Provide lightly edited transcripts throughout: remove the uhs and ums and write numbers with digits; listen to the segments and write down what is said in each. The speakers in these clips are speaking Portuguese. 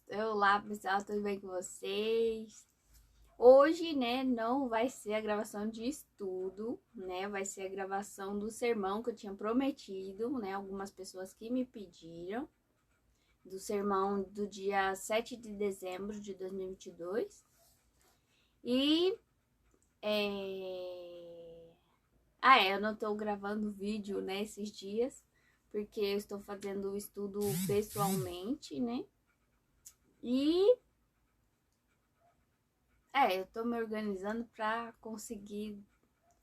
Olá, pessoal, tudo bem com vocês? Hoje, né, não vai ser a gravação de estudo, né? Vai ser a gravação do sermão que eu tinha prometido, né? Algumas pessoas que me pediram, do sermão do dia 7 de dezembro de 2022. E, eu não tô gravando vídeo, né, esses dias, porque eu estou fazendo o estudo pessoalmente, né? E eu tô me organizando para conseguir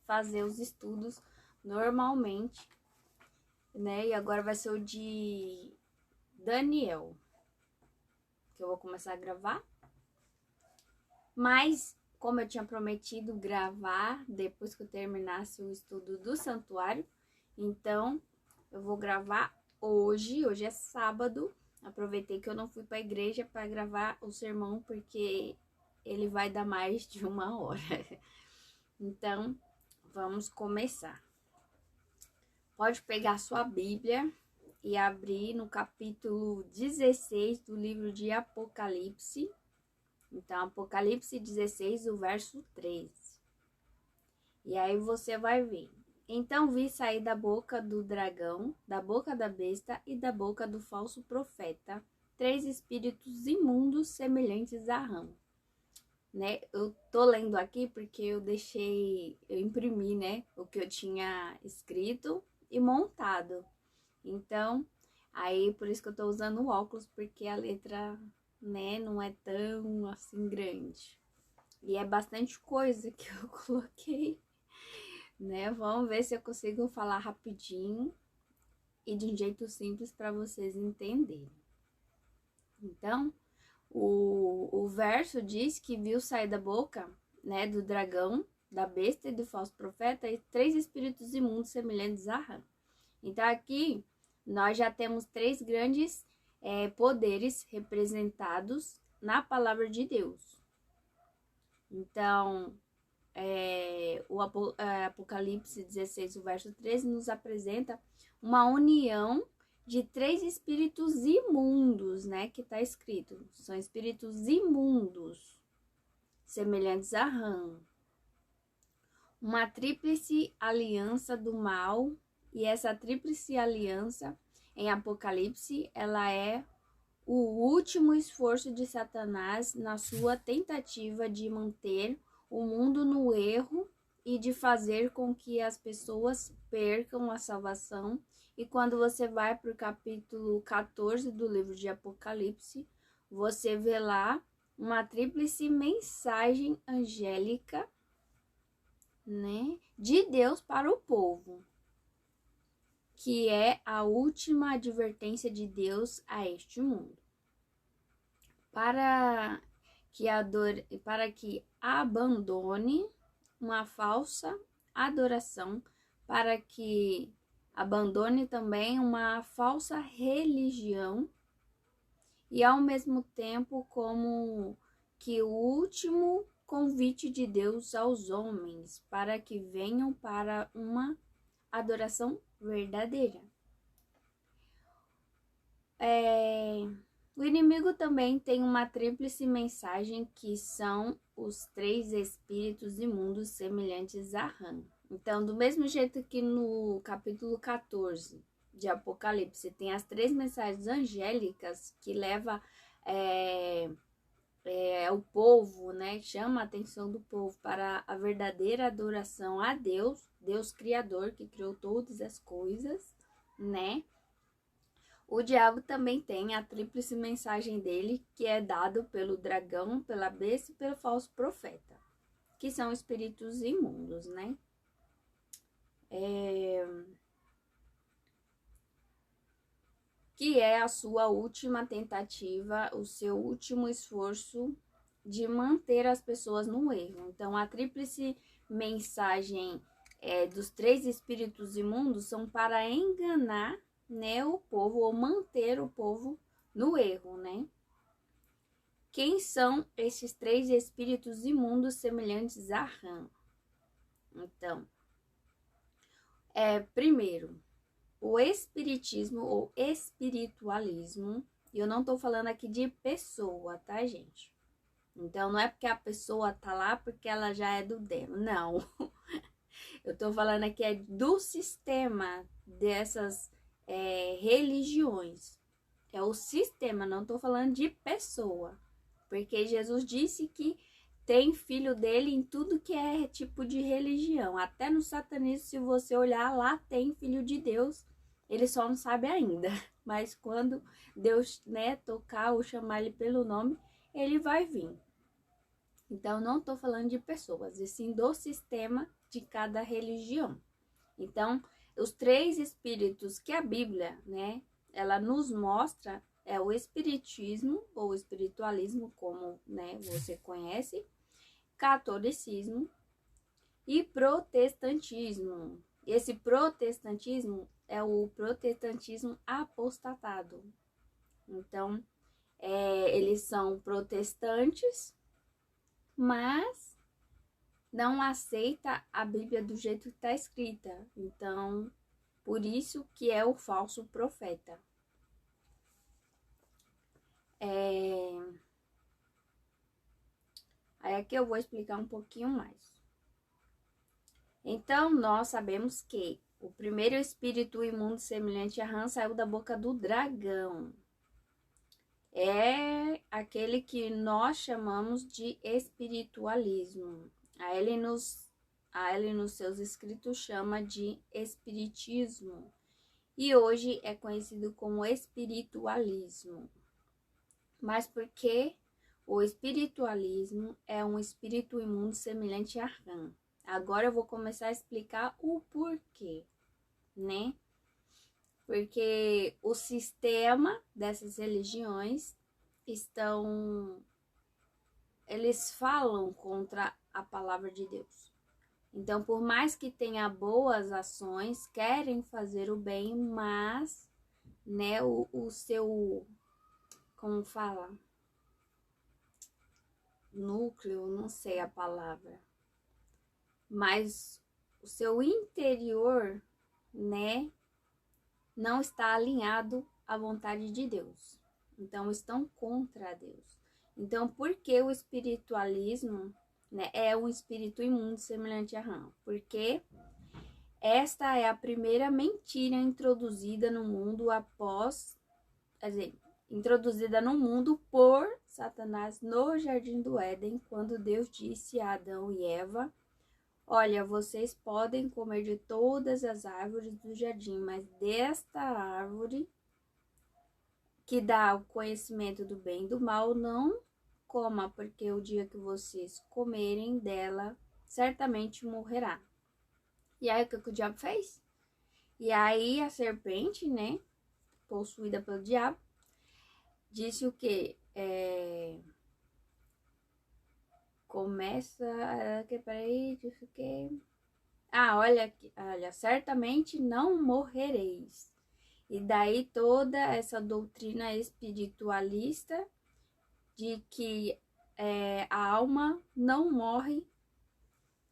fazer os estudos normalmente, né? E agora vai ser o de Daniel, que eu vou começar a gravar. Mas, como eu tinha prometido gravar depois que eu terminasse o estudo do santuário, então eu vou gravar hoje. Hoje é sábado. Aproveitei que eu não fui para a igreja para gravar o sermão, porque ele vai dar mais de 1 hora. Então, vamos começar. Pode pegar sua Bíblia e abrir no capítulo 16 do livro de Apocalipse. Então, Apocalipse 16, o verso 13. E aí você vai ver. Então vi sair da boca do dragão, da boca da besta e da boca do falso profeta 3 espíritos imundos semelhantes a rã. Né? Eu tô lendo aqui porque eu imprimi, né, o que eu tinha escrito e montado. Então, aí por isso que eu tô usando o óculos, porque a letra, né, não é tão assim grande. E é bastante coisa que eu coloquei, né? Vamos ver se eu consigo falar rapidinho e de um jeito simples para vocês entenderem. Então, o verso diz que viu sair da boca, né, do dragão, da besta e do falso profeta e 3 espíritos imundos semelhantes a rã. Então, aqui nós já temos 3 grandes poderes representados na palavra de Deus. Então, o Apocalipse 16, o verso 13, nos apresenta uma união de 3 espíritos imundos, né? Que está escrito. São espíritos imundos, semelhantes a rã. Uma tríplice aliança do mal. E essa tríplice aliança, em Apocalipse, ela é o último esforço de Satanás na sua tentativa de manter o mundo no erro e de fazer com que as pessoas percam a salvação. E quando você vai para o capítulo 14 do livro de Apocalipse, você vê lá uma tríplice mensagem angélica, né, de Deus para o povo, que é a última advertência de Deus a este mundo. Para que abandone uma falsa adoração, para que abandone também uma falsa religião, e ao mesmo tempo como que o último convite de Deus aos homens, para que venham para uma adoração verdadeira. O inimigo também tem uma tríplice mensagem, que são os 3 espíritos imundos semelhantes a rã. Então, do mesmo jeito que no capítulo 14 de Apocalipse tem as 3 mensagens angélicas que leva o povo, né, chama a atenção do povo para a verdadeira adoração a Deus, Deus Criador, que criou todas as coisas, né? O diabo também tem a tríplice mensagem dele, que é dado pelo dragão, pela besta e pelo falso profeta, que são espíritos imundos, né? Que é a sua última tentativa, o seu último esforço de manter as pessoas no erro. Então, a tríplice mensagem dos 3 espíritos imundos são para enganar, né, o povo, ou manter o povo no erro, né? Quem são esses 3 espíritos imundos semelhantes a rã? Então, primeiro, o espiritismo ou espiritualismo E eu não tô falando aqui de pessoa, tá, gente? Então, não é porque a pessoa tá lá porque ela já é do demo, não. Eu tô falando aqui é do sistema dessas religiões. É o sistema, não tô falando de pessoa. Porque Jesus disse que tem filho dele em tudo que é tipo de religião. Até no satanismo, se você olhar lá, tem filho de Deus. Ele só não sabe ainda. Mas quando Deus, né, tocar ou chamar ele pelo nome, ele vai vir. Então, não estou falando de pessoas, e sim do sistema de cada religião. Então, os 3 espíritos que a Bíblia, né, ela nos mostra é o espiritismo ou espiritualismo, como, né, você conhece, catolicismo e protestantismo. Esse protestantismo é o protestantismo apostatado. Então, eles são protestantes, mas não aceita a Bíblia do jeito que está escrita. Então, por isso que é o falso profeta. Aí aqui eu vou explicar um pouquinho mais. Então, nós sabemos que o primeiro espírito imundo semelhante a rã saiu da boca do dragão. É aquele que nós chamamos de espiritualismo. A ele nos seus escritos chama de espiritismo. E hoje é conhecido como espiritualismo. Mas por que o espiritualismo é um espírito imundo semelhante a rã? Agora eu vou começar a explicar o porquê, né? Porque o sistema dessas religiões eles falam contra a palavra de Deus. Então, por mais que tenha boas ações, querem fazer o bem, mas, né, o seu, como fala? Núcleo, não sei a palavra. Mas o seu interior, né, não está alinhado à vontade de Deus. Então, estão contra Deus. Então, por que o espiritualismo, né, é um espírito imundo semelhante a rã? Porque esta é a primeira mentira introduzida no mundo introduzida no mundo por Satanás no Jardim do Éden, quando Deus disse a Adão e Eva: olha, vocês podem comer de todas as árvores do jardim, mas desta árvore que dá o conhecimento do bem e do mal, não coma, porque o dia que vocês comerem dela, certamente morrerá. E aí, o que o diabo fez? E aí, a serpente, né, possuída pelo diabo, disse o quê? Peraí, disse o quê? Olha, certamente não morrereis. E daí toda essa doutrina espiritualista de que a alma não morre,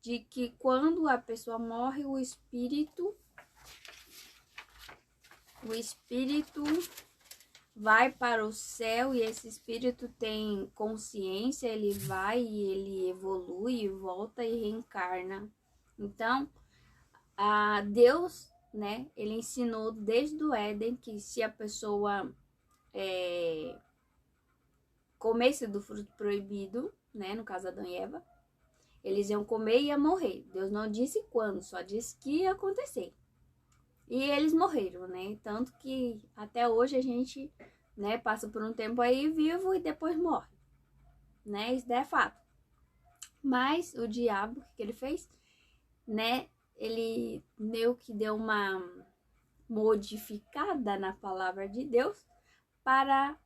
de que quando a pessoa morre, o espírito vai para o céu, e esse espírito tem consciência, ele vai e ele evolui, volta e reencarna. Então, Deus, né, ele ensinou desde o Éden que se a pessoa comesse do fruto proibido, né, no caso Adão e Eva, eles iam comer e ia morrer. Deus não disse quando, só disse que ia acontecer. E eles morreram, né? Tanto que até hoje a gente, né, passa por um tempo aí vivo e depois morre, né? Isso é fato. Mas o diabo, o que ele fez? Né? Ele meio que deu uma modificada na palavra de Deus para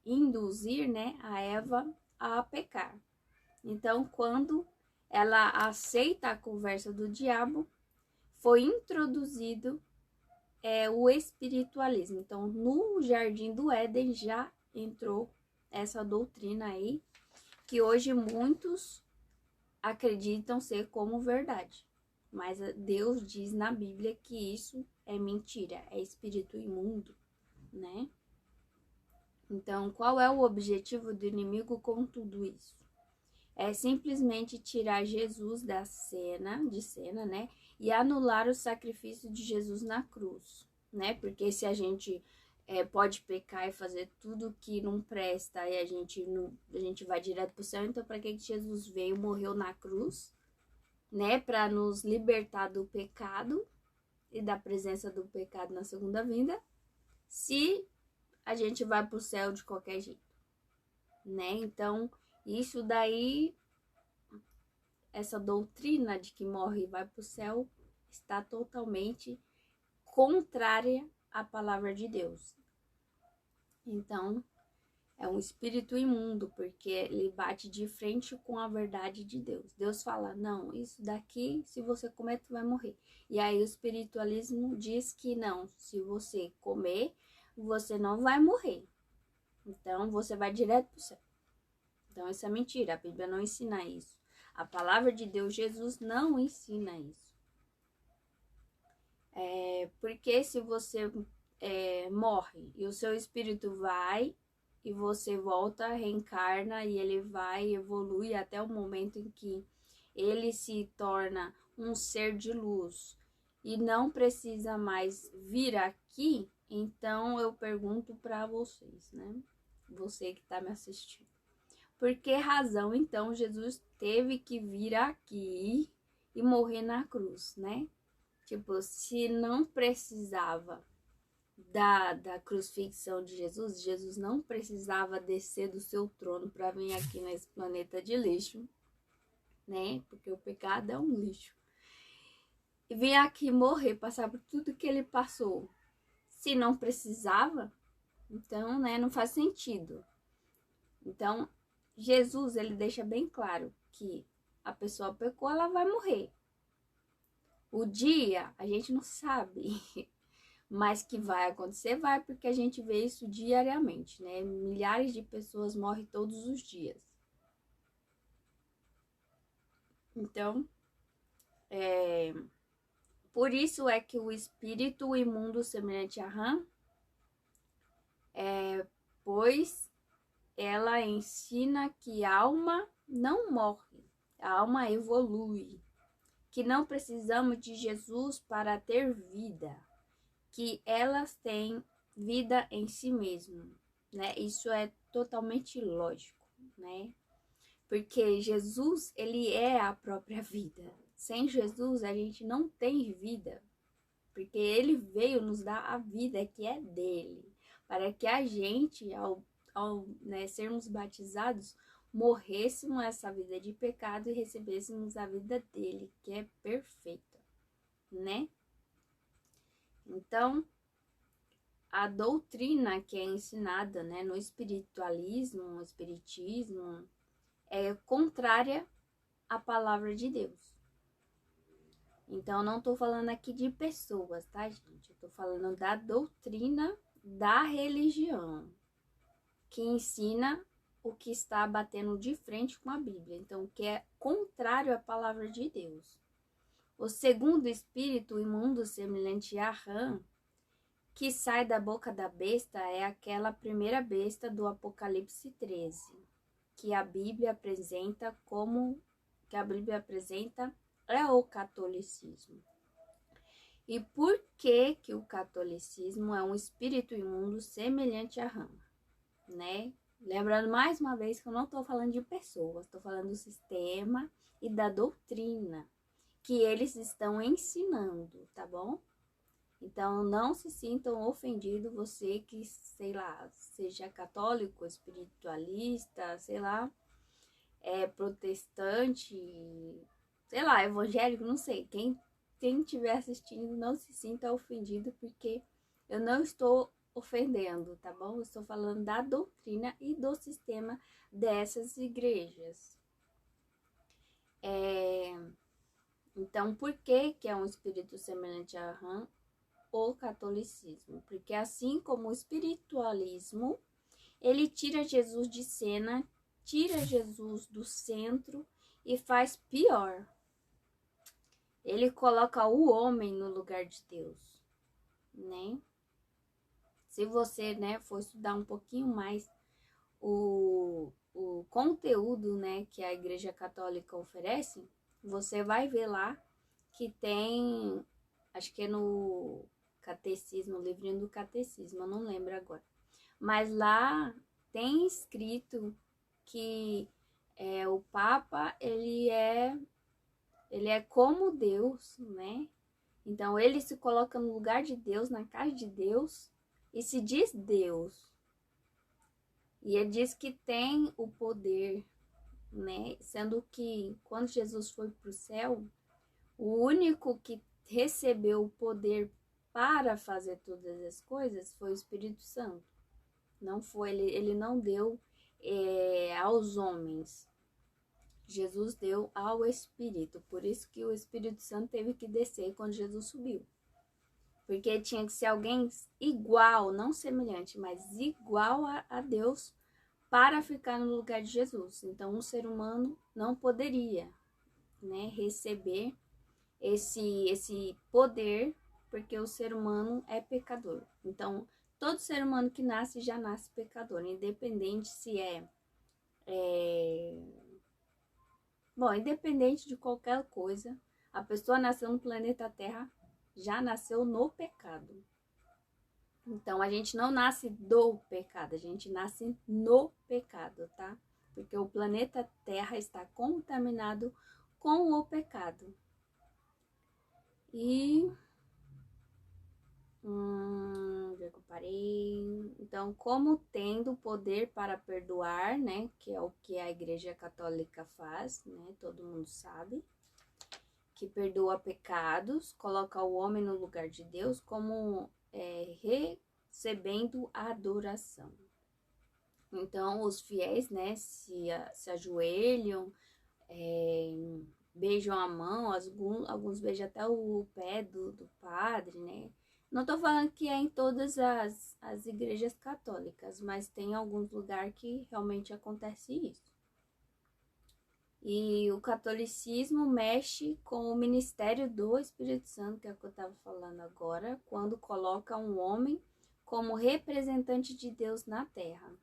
induzir, né, a Eva a pecar. Então, quando ela aceita a conversa do diabo, foi introduzido o espiritualismo. Então, no Jardim do Éden já entrou essa doutrina aí, que hoje muitos acreditam ser como verdade. Mas Deus diz na Bíblia que isso é mentira, é espírito imundo, né? Então, qual é o objetivo do inimigo com tudo isso? É simplesmente tirar Jesus da cena, né? E anular o sacrifício de Jesus na cruz, né? Porque se a gente pode pecar e fazer tudo que não presta e a gente vai direto pro céu, então para que Jesus veio, morreu na cruz, né? Para nos libertar do pecado e da presença do pecado na segunda vinda, se a gente vai pro céu de qualquer jeito, né? Então, isso daí, essa doutrina de que morre e vai pro céu, está totalmente contrária à palavra de Deus. Então, é um espírito imundo, porque ele bate de frente com a verdade de Deus. Deus fala, não, isso daqui, se você comer, tu vai morrer. E aí o espiritualismo diz que não, se você comer, você não vai morrer. Então, você vai direto pro céu. Então, isso é mentira, a Bíblia não ensina isso. A palavra de Deus, Jesus, não ensina isso. Porque se você morre e o seu espírito vai e você volta, reencarna e ele vai, evolui até o momento em que ele se torna um ser de luz e não precisa mais vir aqui, então eu pergunto para vocês, né? Você que está me assistindo. Por que razão, então, Jesus teve que vir aqui e morrer na cruz, né? Tipo, se não precisava da crucifixão de Jesus, Jesus não precisava descer do seu trono para vir aqui nesse planeta de lixo, né? Porque o pecado é um lixo. E vir aqui morrer, passar por tudo que ele passou. Se não precisava, então, né, não faz sentido. Então, Jesus, ele deixa bem claro que a pessoa pecou, ela vai morrer. O dia, a gente não sabe, mas que vai acontecer, vai, porque a gente vê isso diariamente, né? Milhares de pessoas morrem todos os dias. Então, por isso é que o espírito imundo semelhante a rã, pois ela ensina que a alma não morre, a alma evolui, que não precisamos de Jesus para ter vida, que elas têm vida em si mesmo, né? Isso é totalmente lógico, né? Porque Jesus, ele é a própria vida. Sem Jesus, a gente não tem vida, porque ele veio nos dar a vida que é dele, para que a gente, ao né, sermos batizados, morrêssemos essa vida de pecado e recebêssemos a vida dele, que é perfeita, né? Então, a doutrina que é ensinada, né, no espiritualismo, no espiritismo, é contrária à palavra de Deus. Então, não estou falando aqui de pessoas, tá, gente? Eu estou falando da doutrina da religião, que ensina o que está batendo de frente com a Bíblia. Então, que é contrário à palavra de Deus. O segundo espírito imundo semelhante a rã, que sai da boca da besta, é aquela primeira besta do Apocalipse 13, que a Bíblia apresenta é o catolicismo. E por que que o catolicismo é um espírito imundo semelhante a rã, né? Lembrando mais uma vez que eu não estou falando de pessoas, estou falando do sistema e da doutrina que eles estão ensinando, tá bom? Então, não se sintam ofendidos, você que, sei lá, seja católico, espiritualista, sei lá, protestante, sei lá, evangélico, não sei. Quem estiver assistindo, não se sinta ofendido, porque eu não estou ofendendo, tá bom? Eu estou falando da doutrina e do sistema dessas igrejas. Então, por que é um espírito semelhante a rã? O catolicismo, porque assim como o espiritualismo, ele tira Jesus de cena, tira Jesus do centro e faz pior. Ele coloca o homem no lugar de Deus, né? Se você, né, for estudar um pouquinho mais o conteúdo, né, que a Igreja Católica oferece, você vai ver lá que tem, acho que é no catecismo, o livrinho do catecismo, eu não lembro agora. Mas lá tem escrito que o Papa, ele é como Deus, né? Então ele se coloca no lugar de Deus, na casa de Deus, e se diz Deus. E ele diz que tem o poder, né? Sendo que quando Jesus foi para o céu, o único que recebeu o poder para fazer todas as coisas foi o Espírito Santo. Não foi, ele não deu aos homens. Jesus deu ao Espírito. Por isso que o Espírito Santo teve que descer quando Jesus subiu. Porque tinha que ser alguém igual, não semelhante, mas igual a Deus para ficar no lugar de Jesus. Então, um ser humano não poderia, né, receber esse poder, porque o ser humano é pecador. Então, todo ser humano que nasce já nasce pecador, independente se Bom, independente de qualquer coisa, a pessoa nasceu no planeta Terra, já nasceu no pecado. Então, a gente não nasce do pecado, a gente nasce no pecado, tá? Porque o planeta Terra está contaminado com o pecado. E... onde é que eu parei? Então, como tendo poder para perdoar, né? Que é o que a Igreja Católica faz, né? Todo mundo sabe. Que perdoa pecados, coloca o homem no lugar de Deus, como recebendo a adoração. Então, os fiéis, né, se ajoelham, beijam a mão, alguns beijam até o pé do padre, né? Não tô falando que é em todas as igrejas católicas, mas tem alguns lugares que realmente acontece isso. E o catolicismo mexe com o ministério do Espírito Santo, que é o que eu estava falando agora, quando coloca um homem como representante de Deus na terra.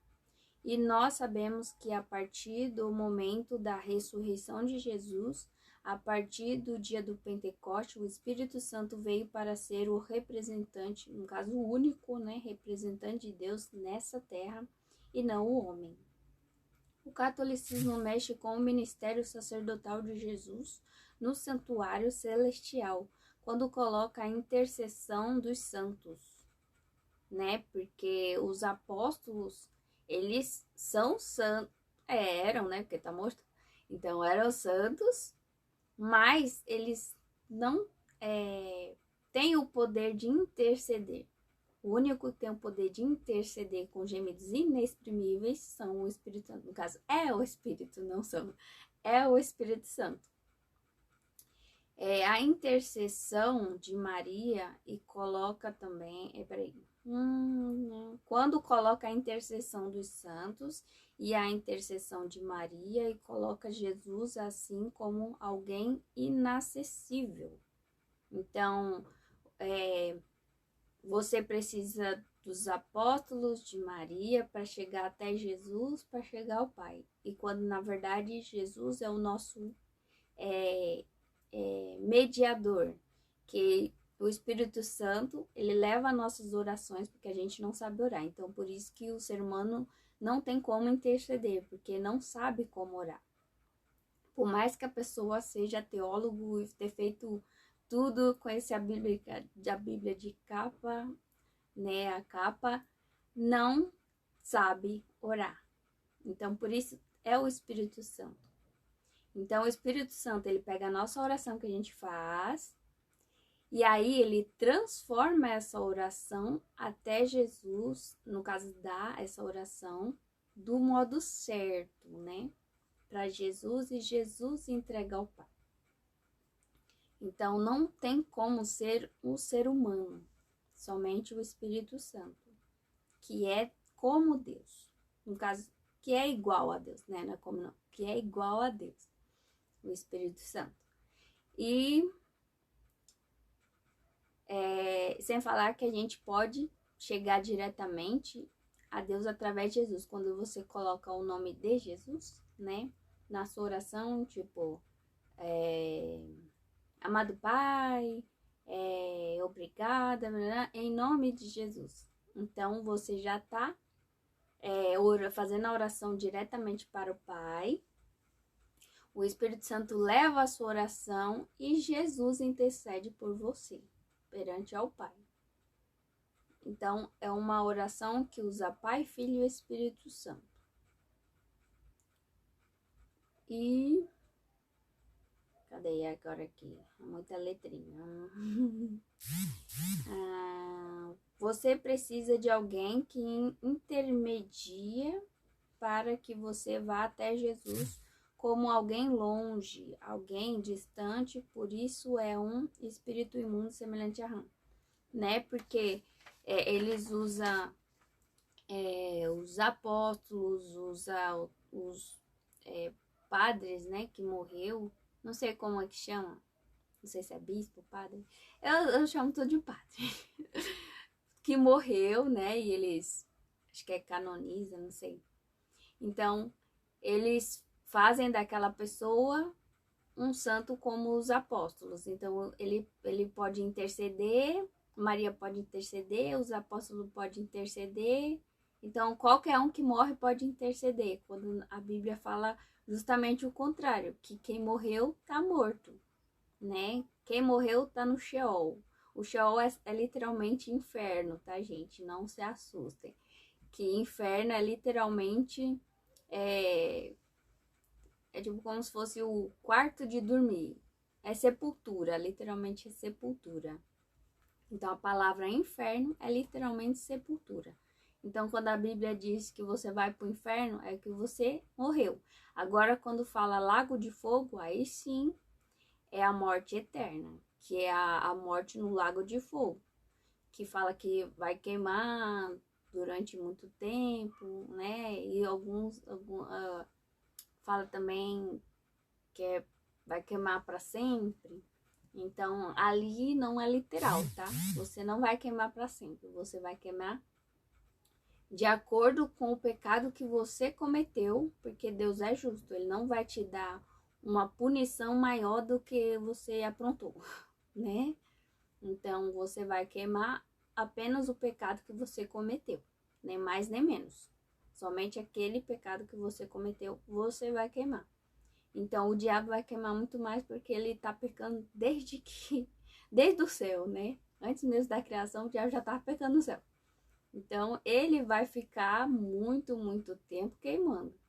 E nós sabemos que a partir do momento da ressurreição de Jesus, a partir do dia do Pentecoste, o Espírito Santo veio para ser o representante, no caso o único, né, representante de Deus nessa terra e não o homem. O catolicismo mexe com o ministério sacerdotal de Jesus no santuário celestial, quando coloca a intercessão dos santos, né? Porque os apóstolos, eles são santos, eram, né? Porque tá morto. Então eram santos, mas eles não têm o poder de interceder. O único que tem o poder de interceder com gemidos inexprimíveis são o Espírito Santo. No caso, é o Espírito, não são. É o Espírito Santo. A intercessão de Maria e coloca também... quando coloca a intercessão dos santos e a intercessão de Maria e coloca Jesus assim como alguém inacessível. Então, você precisa dos apóstolos de Maria para chegar até Jesus, para chegar ao Pai. E quando, na verdade, Jesus é o nosso mediador, que o Espírito Santo, ele leva nossas orações, porque a gente não sabe orar. Então, por isso que o ser humano não tem como interceder, porque não sabe como orar. Por mais que a pessoa seja teólogo e ter feito tudo, conhecer a Bíblia de capa, né, a capa, não sabe orar. Então, por isso é o Espírito Santo. Então, o Espírito Santo, ele pega a nossa oração que a gente faz, e aí ele transforma essa oração até Jesus, no caso, dá essa oração do modo certo, né, para Jesus, e Jesus entrega ao Pai. Então, não tem como ser um ser humano, somente o Espírito Santo, que é como Deus. No caso, que é igual a Deus, né? Não é como não, que é igual a Deus, o Espírito Santo. E sem falar que a gente pode chegar diretamente a Deus através de Jesus. Quando você coloca o nome de Jesus, né, na sua oração, tipo, amado Pai, obrigada, em nome de Jesus. Então, você já está fazendo a oração diretamente para o Pai. O Espírito Santo leva a sua oração e Jesus intercede por você perante ao Pai. Então, é uma oração que usa Pai, Filho e Espírito Santo. E... cadê agora aqui? Muita letrinha. Você precisa de alguém que intermedia para que você vá até Jesus, como alguém longe, alguém distante, por isso é um espírito imundo semelhante a rã, né? Porque eles usam os apóstolos, usam os padres, né, que morreu, não sei como é que chama, não sei se é bispo, padre, eu chamo tudo de padre, que morreu, né, e eles, acho que canoniza, não sei. Então, eles fazem daquela pessoa um santo como os apóstolos. Então, ele pode interceder, Maria pode interceder, os apóstolos podem interceder. Então, qualquer um que morre pode interceder. Quando a Bíblia fala justamente o contrário, que quem morreu tá morto, né? Quem morreu tá no Sheol. O Sheol é literalmente inferno, tá, gente? Não se assustem. Que inferno é literalmente... é tipo como se fosse o quarto de dormir. É sepultura, literalmente é sepultura. Então, a palavra inferno é literalmente sepultura. Então, quando a Bíblia diz que você vai para o inferno, é que você morreu. Agora, quando fala lago de fogo, aí sim é a morte eterna, que é a morte no lago de fogo, que fala que vai queimar durante muito tempo, né? E alguns fala também que vai queimar para sempre. Então, ali não é literal, tá? Você não vai queimar para sempre. Você vai queimar de acordo com o pecado que você cometeu, porque Deus é justo. Ele não vai te dar uma punição maior do que você aprontou, né? Então, você vai queimar apenas o pecado que você cometeu, nem mais nem menos. Somente aquele pecado que você cometeu, você vai queimar. Então, o diabo vai queimar muito mais porque ele tá pecando desde o céu, né? Antes mesmo da criação, o diabo já tava pecando no céu. Então, ele vai ficar muito, muito tempo queimando.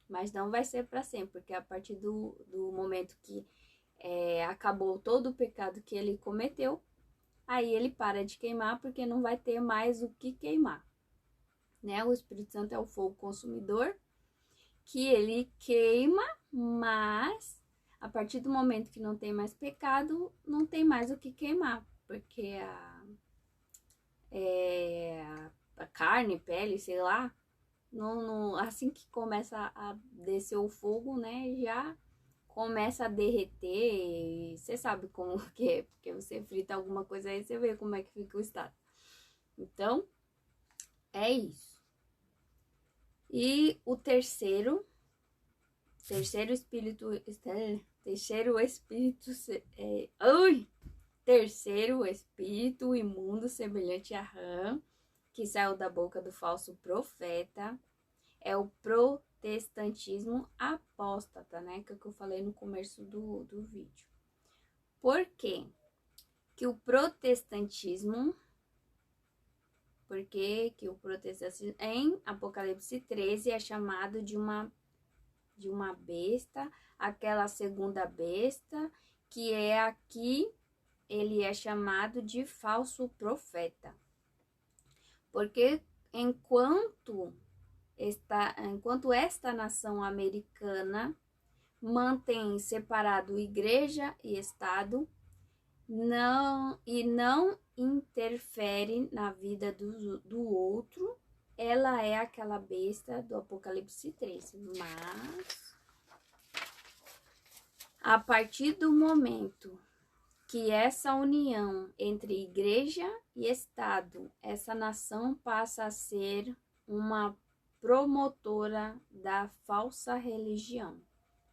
Mas não vai ser para sempre, porque a partir do momento que acabou todo o pecado que ele cometeu, aí ele para de queimar porque não vai ter mais o que queimar, né? O Espírito Santo é o fogo consumidor, que ele queima, mas a partir do momento que não tem mais pecado, não tem mais o que queimar, porque a carne, pele, sei lá, assim que começa a descer o fogo, né, já começa a derreter. Você sabe como que é, porque você frita alguma coisa aí, você vê como é que fica o estado. Então, é isso. E o terceiro espírito imundo semelhante a rã, que saiu da boca do falso profeta, é o protestantismo apóstata, né? Que é o que eu falei no começo do vídeo. Por quê? Que o protestantismo... Porque que o protestantismo em Apocalipse 13 é chamado de uma besta, aquela segunda besta, que é aqui, ele é chamado de falso profeta. Porque enquanto esta nação americana mantém separado igreja e Estado, não interfere na vida do outro, ela é aquela besta do Apocalipse 13. Mas, a partir do momento que essa união entre igreja e Estado, essa nação passa a ser uma promotora da falsa religião.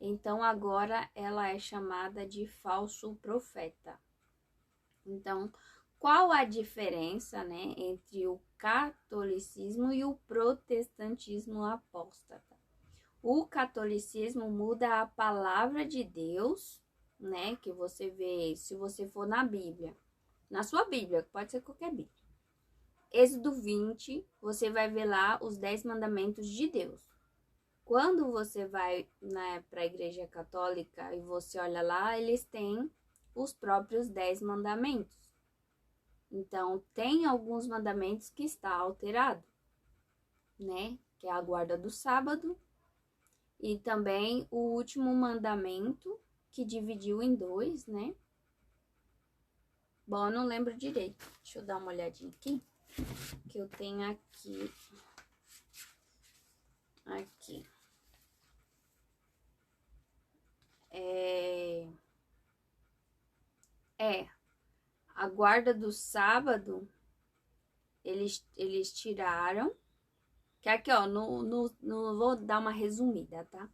Então agora ela é chamada de falso profeta. Então, qual a diferença, né, entre o catolicismo e o protestantismo apóstata? O catolicismo muda a palavra de Deus, né, que você vê, se você for na Bíblia, na sua Bíblia, pode ser qualquer Bíblia. Êxodo 20, você vai ver lá os 10 mandamentos de Deus. Quando você vai, né, para a Igreja Católica e você olha lá, eles têm os próprios 10 mandamentos. Então, tem alguns mandamentos que está alterado, né? Que é a guarda do sábado e também o último mandamento, que dividiu em 2, né? Bom, eu não lembro direito. Deixa eu dar uma olhadinha aqui, que eu tenho aqui. Aqui. A guarda do sábado, eles tiraram. Que aqui, ó, vou dar uma resumida, tá?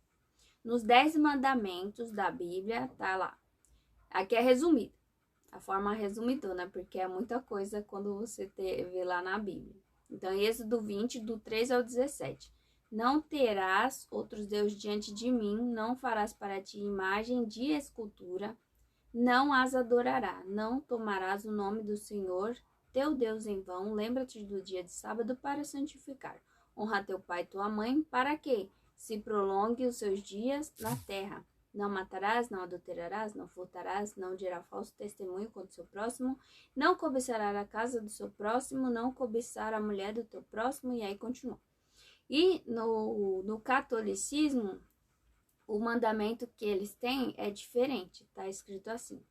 Nos 10 mandamentos da Bíblia, tá lá. Aqui é resumido. A forma resumidona, porque é muita coisa quando você vê lá na Bíblia. Então, Êxodo 20, do 3 ao 17. Não terás outros deuses diante de mim, não farás para ti imagem de escultura, não as adorarás, não tomarás o nome do Senhor, teu Deus em vão, lembra-te do dia de sábado para santificar. Honra teu pai e tua mãe, para que se prolongue os seus dias na terra. Não matarás, não adulterarás, não furtarás, não dirá falso testemunho contra o seu próximo, não cobiçarás a casa do seu próximo, não cobiçar a mulher do teu próximo, e aí continua. E no catolicismo, o mandamento que eles têm é diferente, tá escrito assim: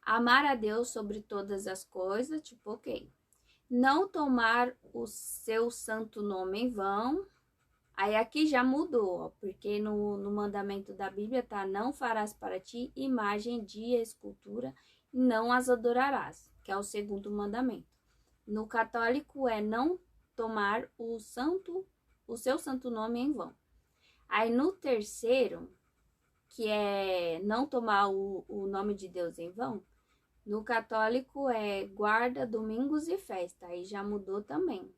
amar a Deus sobre todas as coisas, tipo, ok. Não tomar o seu santo nome em vão. Aí aqui já mudou, ó, porque no mandamento da Bíblia tá: não farás para ti imagem de escultura e não as adorarás, que é o segundo mandamento. No católico é não tomar o seu santo nome em vão. Aí no terceiro, que é não tomar o nome de Deus em vão, no católico é guarda, domingos e festa, aí já mudou também.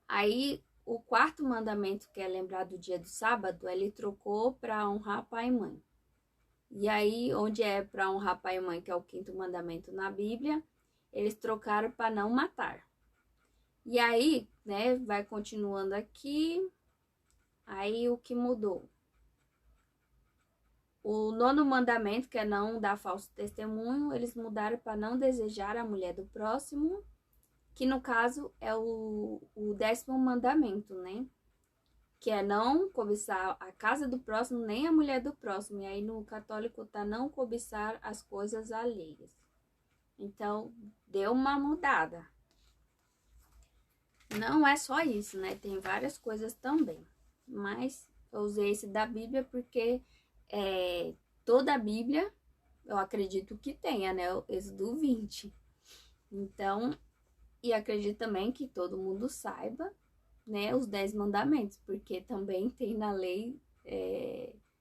Aí o quarto mandamento, que é lembrar do dia do sábado, ele trocou para honrar pai e mãe. E aí, onde é para honrar pai e mãe, que é o quinto mandamento na Bíblia, eles trocaram para não matar. E aí, né, vai continuando aqui. Aí o que mudou? O nono mandamento, que é não dar falso testemunho, eles mudaram para não desejar a mulher do próximo, que no caso é o 10º mandamento, né? Que é não cobiçar a casa do próximo, nem a mulher do próximo. E aí no católico tá não cobiçar as coisas alheias. Então, deu uma mudada. Não é só isso, né? Tem várias coisas também. Mas eu usei esse da Bíblia porque toda a Bíblia, eu acredito que tenha, né? O Êxodo 20. Então, e acredito também que todo mundo saiba, né, os 10 mandamentos, porque também tem na lei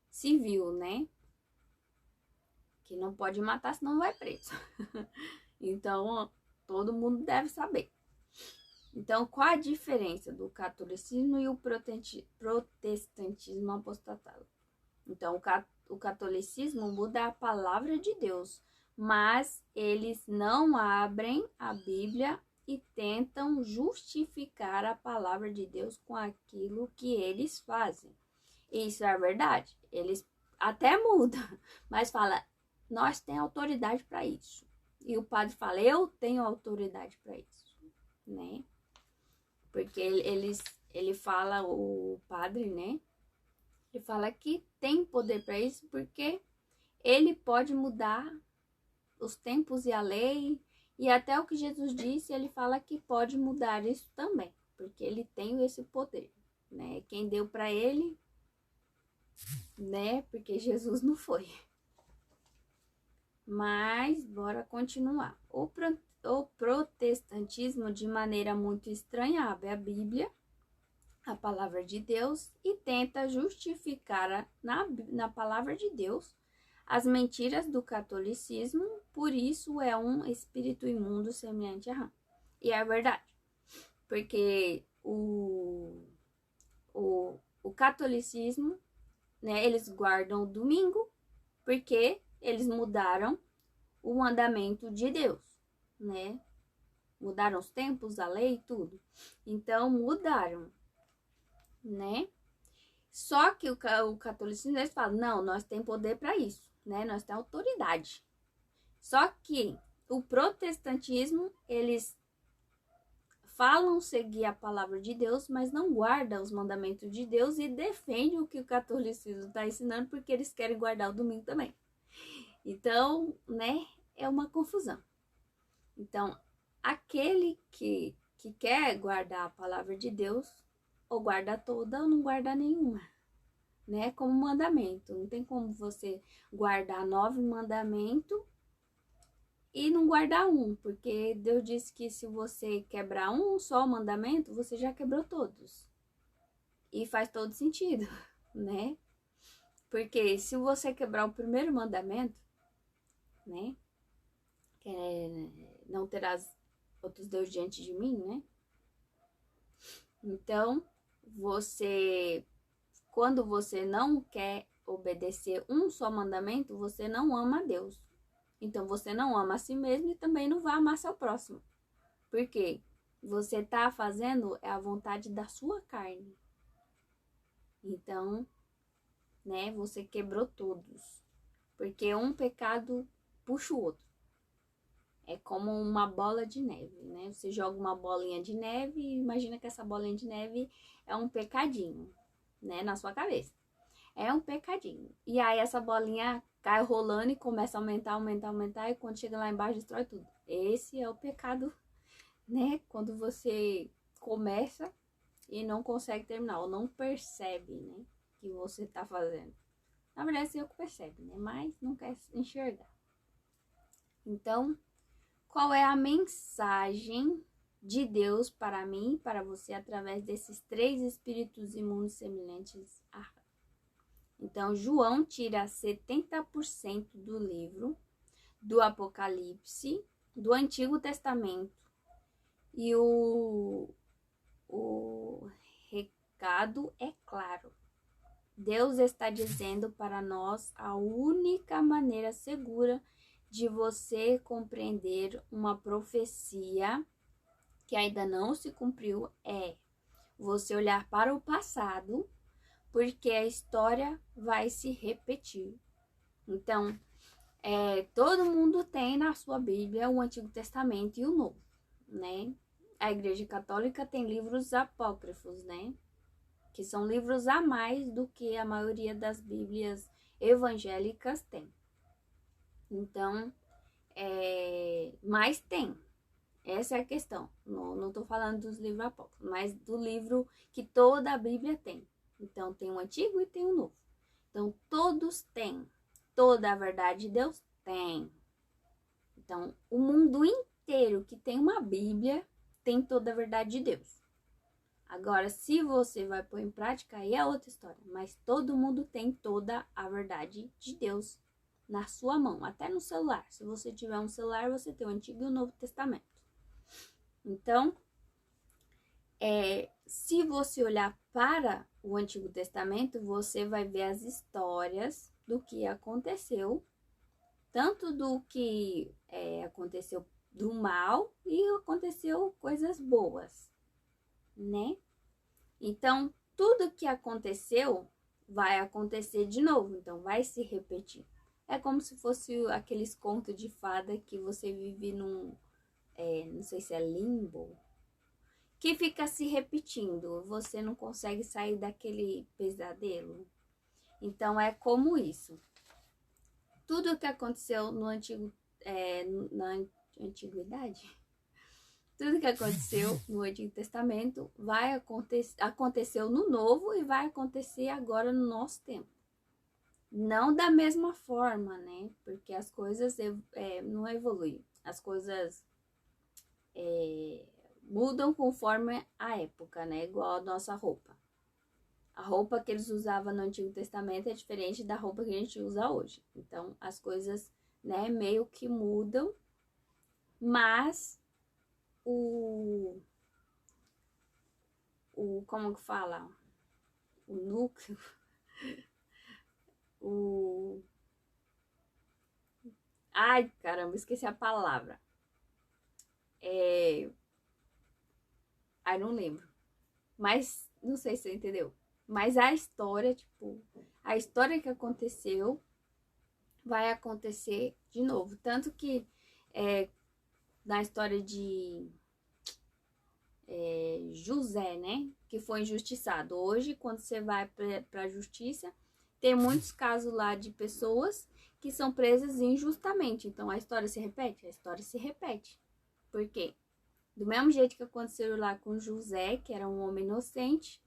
civil, né? Que não pode matar, senão vai preso. Então, todo mundo deve saber. Então, qual a diferença do catolicismo e o protestantismo apostatado? Então, o catolicismo muda a palavra de Deus, mas eles não abrem a Bíblia e tentam justificar a palavra de Deus com aquilo que eles fazem. Isso é verdade. Eles até mudam, mas fala: nós temos autoridade para isso. E o padre fala: eu tenho autoridade para isso, né? Porque ele fala, o padre, né? Ele fala que tem poder para isso porque ele pode mudar os tempos e a lei. E até o que Jesus disse, ele fala que pode mudar isso também, porque ele tem esse poder, né? Quem deu para ele, né? Porque Jesus não foi. Mas, bora continuar. O protestantismo, de maneira muito estranha, abre a Bíblia, a palavra de Deus, e tenta justificar na palavra de Deus as mentiras do catolicismo, por isso é um espírito imundo semelhante a rã. E é verdade, porque o catolicismo, né, eles guardam o domingo porque eles mudaram o mandamento de Deus, né? Mudaram os tempos, a lei e tudo. Então, mudaram, né? Só que o catolicismo, eles falam, não, nós temos poder para isso, né? Nós temos autoridade. Só que o protestantismo, eles falam seguir a palavra de Deus, mas não guardam os mandamentos de Deus e defendem o que o catolicismo está ensinando, porque eles querem guardar o domingo também. Então, né, é uma confusão. Então, aquele que quer guardar a palavra de Deus, ou guarda toda ou não guarda nenhuma, né? Como mandamento. Não tem como você guardar 9 mandamentos e não guardar um, porque Deus disse que se você quebrar um só mandamento, você já quebrou todos. E faz todo sentido, né? Porque se você quebrar o primeiro mandamento, né? Que é não terás outros deuses diante de mim, né? Então, quando você não quer obedecer um só mandamento, você não ama a Deus. Então, você não ama a si mesmo e também não vai amar seu próximo. Por quê? Você está fazendo a vontade da sua carne. Então, né, você quebrou todos. Porque um pecado puxa o outro. É como uma bola de neve, né? Você joga uma bolinha de neve e imagina que essa bolinha de neve é um pecadinho, né? Na sua cabeça. É um pecadinho. E aí essa bolinha cai rolando e começa a aumentar. E quando chega lá embaixo, destrói tudo. Esse é o pecado, né? Quando você começa e não consegue terminar. Ou não percebe, né? Que você tá fazendo. Na verdade, você é o que percebe, né? Mas não quer enxergar. Então, qual é a mensagem de Deus para mim e para você através desses 3 espíritos imundos semelhantes a rã? Então, João tira 70% do livro do Apocalipse, do Antigo Testamento. E o recado é claro. Deus está dizendo para nós a única maneira segura de você compreender uma profecia que ainda não se cumpriu é você olhar para o passado, porque a história vai se repetir. Então, todo mundo tem na sua Bíblia o Antigo Testamento e o Novo, né? A Igreja Católica tem livros apócrifos, né? Que são livros a mais do que a maioria das Bíblias evangélicas tem. Então, mas tem. Essa é a questão. Não estou falando dos livros apócrifos, mas do livro que toda a Bíblia tem. Então, tem o Antigo e tem o Novo. Então, todos têm. Toda a verdade de Deus tem. Então, o mundo inteiro que tem uma Bíblia tem toda a verdade de Deus. Agora, se você vai pôr em prática, aí é outra história. Mas todo mundo tem toda a verdade de Deus na sua mão, até no celular. Se você tiver um celular, você tem o Antigo e o Novo Testamento. Então, se você olhar para o Antigo Testamento, você vai ver as histórias do que aconteceu, tanto do que aconteceu do mal e aconteceu coisas boas, né? Então, tudo que aconteceu vai acontecer de novo, então vai se repetir. É como se fosse aqueles contos de fada que você vive num, não sei se é limbo, que fica se repetindo, você não consegue sair daquele pesadelo. Então, é como isso. Tudo que aconteceu no na antiguidade, tudo que aconteceu no Antigo Testamento aconteceu no Novo e vai acontecer agora no nosso tempo. Não da mesma forma, né? Porque as coisas não evoluem. As coisas mudam conforme a época, né? Igual a nossa roupa. A roupa que eles usavam no Antigo Testamento é diferente da roupa que a gente usa hoje. Então, as coisas, né, meio que mudam, mas como que fala? O núcleo, o... Ai, caramba, esqueci a palavra. Ai, não lembro. Mas, não sei se você entendeu. Mas a história, tipo, a história que aconteceu vai acontecer de novo. Tanto que na história de José, né? Que foi injustiçado. Hoje, quando você vai para a justiça, tem muitos casos lá de pessoas que são presas injustamente. Então, a história se repete? A história se repete. Por quê? Do mesmo jeito que aconteceu lá com José, que era um homem inocente,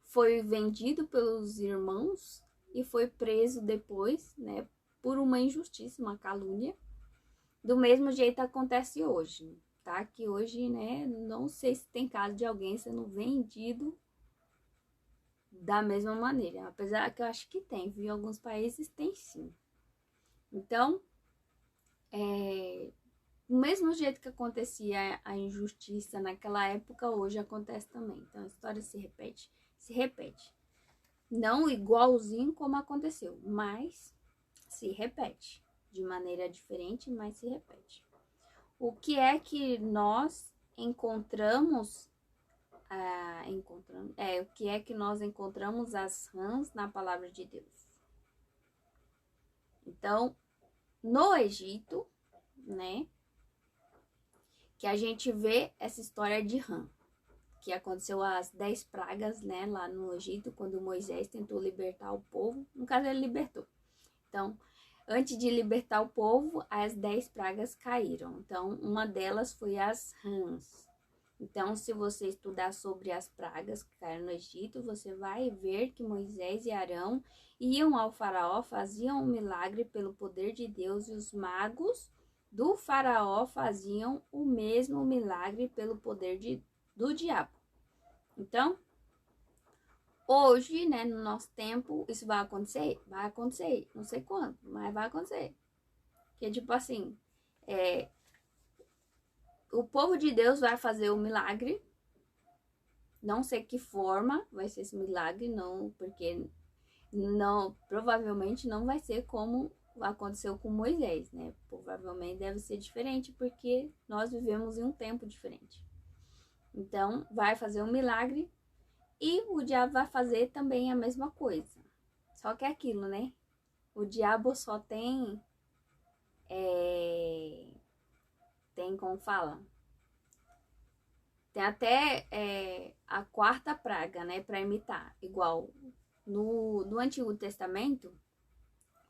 foi vendido pelos irmãos e foi preso depois, né? Por uma injustiça, uma calúnia. Do mesmo jeito acontece hoje, tá? Que hoje, né, não sei se tem caso de alguém sendo vendido da mesma maneira. Apesar que eu acho que tem, viu? Em alguns países tem sim. Então, do mesmo jeito que acontecia a injustiça naquela época, hoje acontece também. Então, a história se repete, se repete. Não igualzinho como aconteceu, mas se repete. De maneira diferente, mas se repete. O que é que nós encontramos, o que é que nós encontramos as rãs na palavra de Deus? Então, no Egito, né, que a gente vê essa história de rã, que aconteceu as 10 pragas, né, lá no Egito, quando Moisés tentou libertar o povo. No caso, ele libertou. Então, antes de libertar o povo, as 10 pragas caíram. Então, uma delas foi as rãs. Então, se você estudar sobre as pragas que caíram no Egito, você vai ver que Moisés e Arão iam ao faraó, faziam um milagre pelo poder de Deus, e os magos do faraó faziam o mesmo milagre pelo poder do diabo. Então, hoje, né, no nosso tempo, isso vai acontecer? Vai acontecer. Não sei quando, mas vai acontecer. Que tipo assim, o povo de Deus vai fazer o milagre. Não sei que forma vai ser esse milagre, não, porque não, provavelmente não vai ser como aconteceu com Moisés, né? Provavelmente deve ser diferente, porque nós vivemos em um tempo diferente. Então, vai fazer um milagre e o diabo vai fazer também a mesma coisa. Só que é aquilo, né? O diabo só tem como fala? Tem até a quarta praga, né? Para imitar. Igual no Antigo Testamento,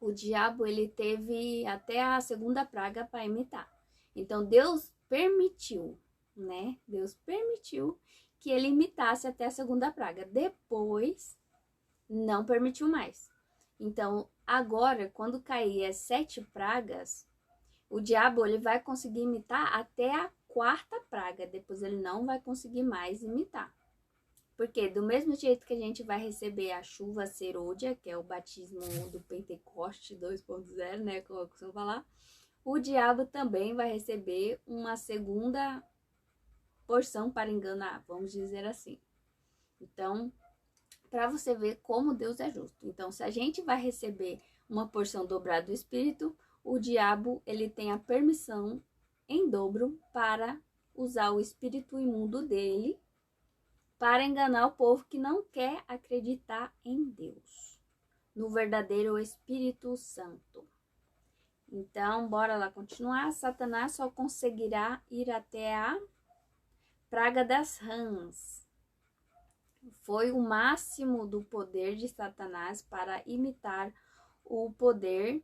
o diabo ele teve até a segunda praga para imitar. Então Deus permitiu, né? Deus permitiu que ele imitasse até a segunda praga. Depois, não permitiu mais. Então, agora, quando cair as 7 pragas, o diabo ele vai conseguir imitar até a quarta praga. Depois ele não vai conseguir mais imitar. Porque do mesmo jeito que a gente vai receber a chuva serôdia, que é o batismo do Pentecoste 2.0, né, como eu costumo falar, o diabo também vai receber uma segunda porção para enganar, vamos dizer assim. Então, para você ver como Deus é justo. Então, se a gente vai receber uma porção dobrada do Espírito, o diabo ele tem a permissão em dobro para usar o espírito imundo dele para enganar o povo que não quer acreditar em Deus, no verdadeiro Espírito Santo. Então, bora lá continuar. Satanás só conseguirá ir até a praga das rãs. Foi o máximo do poder de Satanás para imitar o poder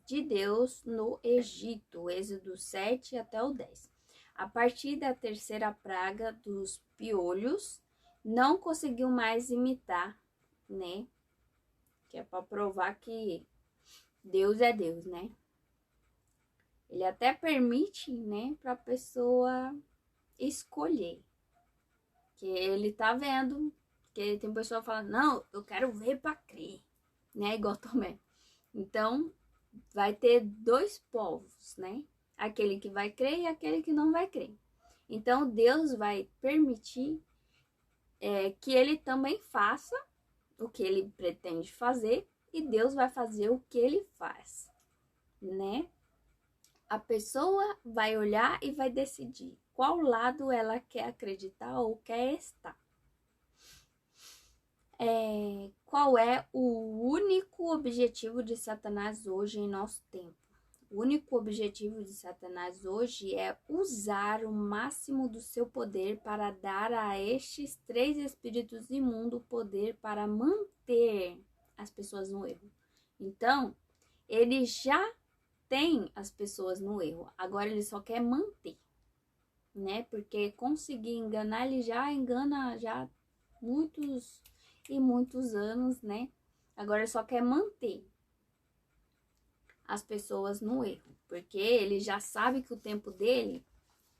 de Deus no Egito, Êxodo 7 até o 10. A partir da terceira praga dos piolhos, não conseguiu mais imitar, né? Que é para provar que Deus é Deus, né? Ele até permite, né, pra pessoa escolher. Que ele tá vendo, que tem pessoa falando, não, eu quero ver pra crer, né? Igual Tomé. Então, vai ter dois povos, né? Aquele que vai crer e aquele que não vai crer. Então, Deus vai permitir que ele também faça o que ele pretende fazer e Deus vai fazer o que ele faz, né? A pessoa vai olhar e vai decidir qual lado ela quer acreditar ou quer estar. Qual é o único objetivo de Satanás hoje em nosso tempo? O único objetivo de Satanás hoje é usar o máximo do seu poder para dar a estes 3 espíritos imundos o poder para manter as pessoas no erro. Então, ele já tem as pessoas no erro, agora ele só quer manter, né? Porque conseguir enganar, ele já engana já muitos e muitos anos, né? Agora ele só quer manter as pessoas no erro, porque ele já sabe que o tempo dele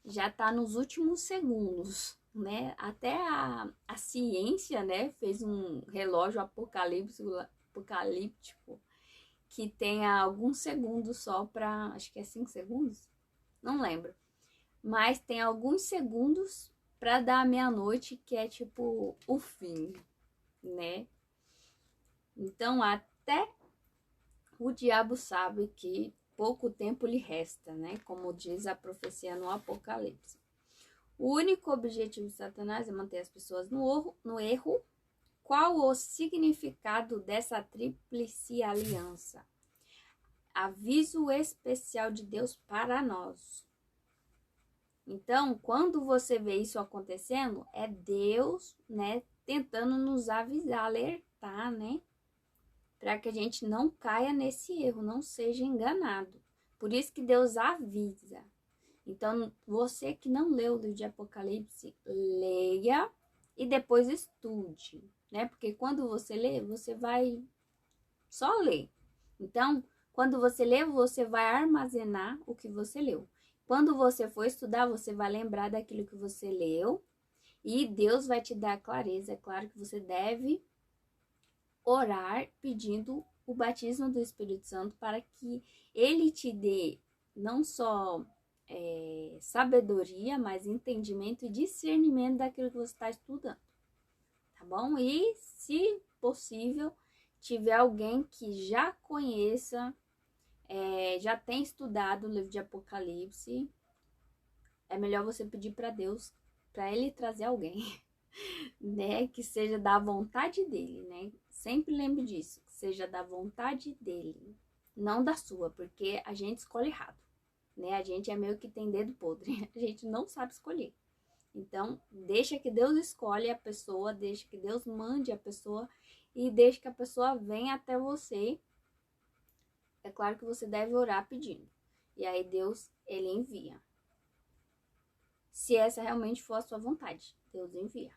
já tá nos últimos segundos, né? Até a ciência, né, fez um relógio apocalíptico que tem alguns segundos só para, acho que é 5 segundos, não lembro, mas tem alguns segundos para dar a meia-noite, que é tipo o fim, né? Então até o diabo sabe que pouco tempo lhe resta, né? Como diz a profecia no Apocalipse. O único objetivo de Satanás é manter as pessoas no erro. Qual o significado dessa tríplice aliança? Aviso especial de Deus para nós. Então, quando você vê isso acontecendo, é Deus, né, tentando nos avisar, alertar, né? Para que a gente não caia nesse erro, não seja enganado. Por isso que Deus avisa. Então, você que não leu o livro de Apocalipse, leia e depois estude, né? Porque quando você lê, você vai só ler. Então, quando você lê, você vai armazenar o que você leu. Quando você for estudar, você vai lembrar daquilo que você leu e Deus vai te dar clareza. É claro que você deve orar pedindo o batismo do Espírito Santo para que ele te dê não só sabedoria, mas entendimento e discernimento daquilo que você está estudando, tá bom? E, se possível, tiver alguém que já conheça, já tem estudado o livro de Apocalipse, é melhor você pedir para Deus, para ele trazer alguém, né, que seja da vontade dele, né? Sempre lembre disso, que seja da vontade dele, não da sua, porque a gente escolhe errado, né? A gente é meio que tem dedo podre, a gente não sabe escolher. Então, deixa que Deus escolhe a pessoa, deixa que Deus mande a pessoa e deixa que a pessoa venha até você. É claro que você deve orar pedindo. E aí Deus, ele envia. Se essa realmente for a sua vontade, Deus envia.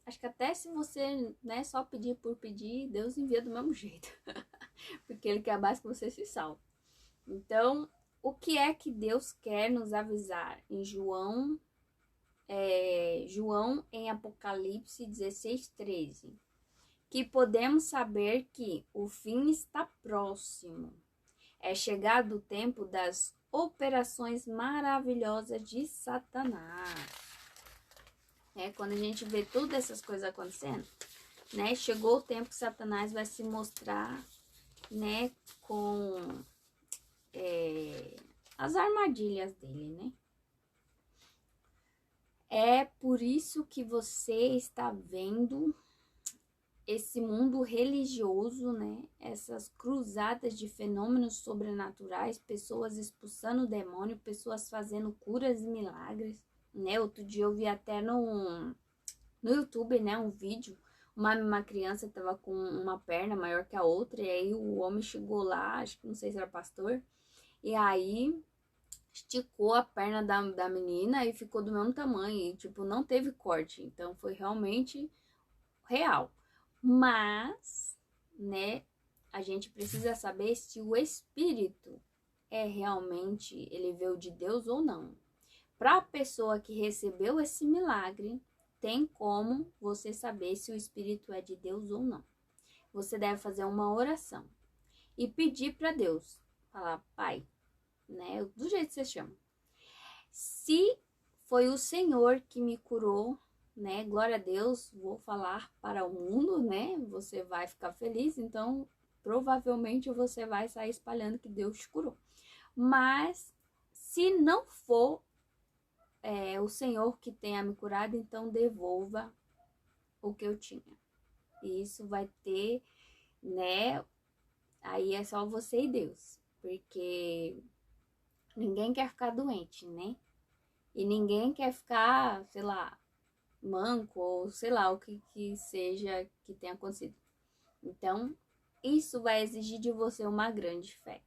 Acho que até se você, né, só pedir por pedir, Deus envia do mesmo jeito. Porque ele quer mais que você se salve. Então, o que é que Deus quer nos avisar? Em João em Apocalipse 16:13. Que podemos saber que o fim está próximo. É chegado o tempo das operações maravilhosas de Satanás. Quando a gente vê todas essas coisas acontecendo, né? Chegou o tempo que Satanás vai se mostrar, né? Com as armadilhas dele, né? É por isso que você está vendo esse mundo religioso, né? Essas cruzadas de fenômenos sobrenaturais, pessoas expulsando o demônio, pessoas fazendo curas e milagres, né? Outro dia eu vi até no YouTube, né, um vídeo, uma criança tava com uma perna maior que a outra, e aí o homem chegou lá, acho que não sei se era pastor, e aí esticou a perna da menina e ficou do mesmo tamanho, e tipo, não teve corte, então foi realmente real. Mas, né, a gente precisa saber se o Espírito realmente, ele veio de Deus ou não. Para a pessoa que recebeu esse milagre, tem como você saber se o Espírito é de Deus ou não. Você deve fazer uma oração e pedir para Deus, falar, Pai, né, do jeito que você chama. Se foi o Senhor que me curou, né, glória a Deus, vou falar para o mundo, né, você vai ficar feliz, então provavelmente você vai sair espalhando que Deus te curou. Mas se não for o Senhor que tenha me curado, então devolva o que eu tinha. E isso vai ter, né, aí é só você e Deus, porque ninguém quer ficar doente, né? E ninguém quer ficar, sei lá, manco ou sei lá o que seja que tenha acontecido. Então, isso vai exigir de você uma grande fé.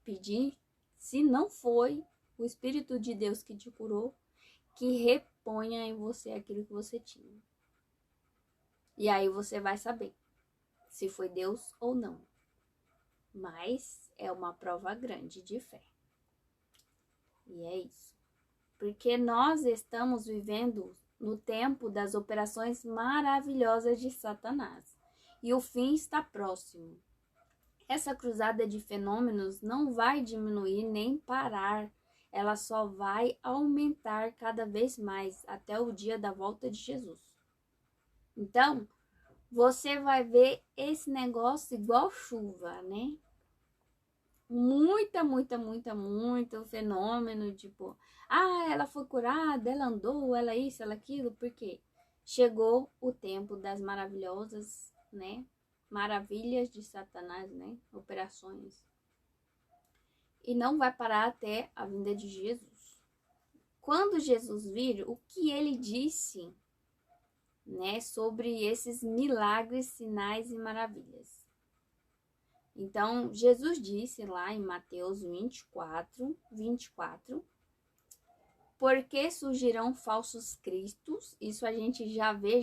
Pedir, se não foi o Espírito de Deus que te curou, que reponha em você aquilo que você tinha. E aí você vai saber se foi Deus ou não. Mas é uma prova grande de fé. E é isso. Porque nós estamos vivendo no tempo das operações maravilhosas de Satanás. E o fim está próximo. Essa cruzada de fenômenos não vai diminuir nem parar. Ela só vai aumentar cada vez mais até o dia da volta de Jesus. Então, você vai ver esse negócio igual chuva, né? Muito fenômeno, tipo, ela foi curada, ela andou, ela isso, ela aquilo, porque chegou o tempo das maravilhosas, né? Maravilhas de Satanás, né? Operações. E não vai parar até a vinda de Jesus. Quando Jesus vir, o que ele disse, né? Sobre esses milagres, sinais e maravilhas. Então, Jesus disse lá em Mateus 24, porque surgirão falsos cristos, isso a gente já vê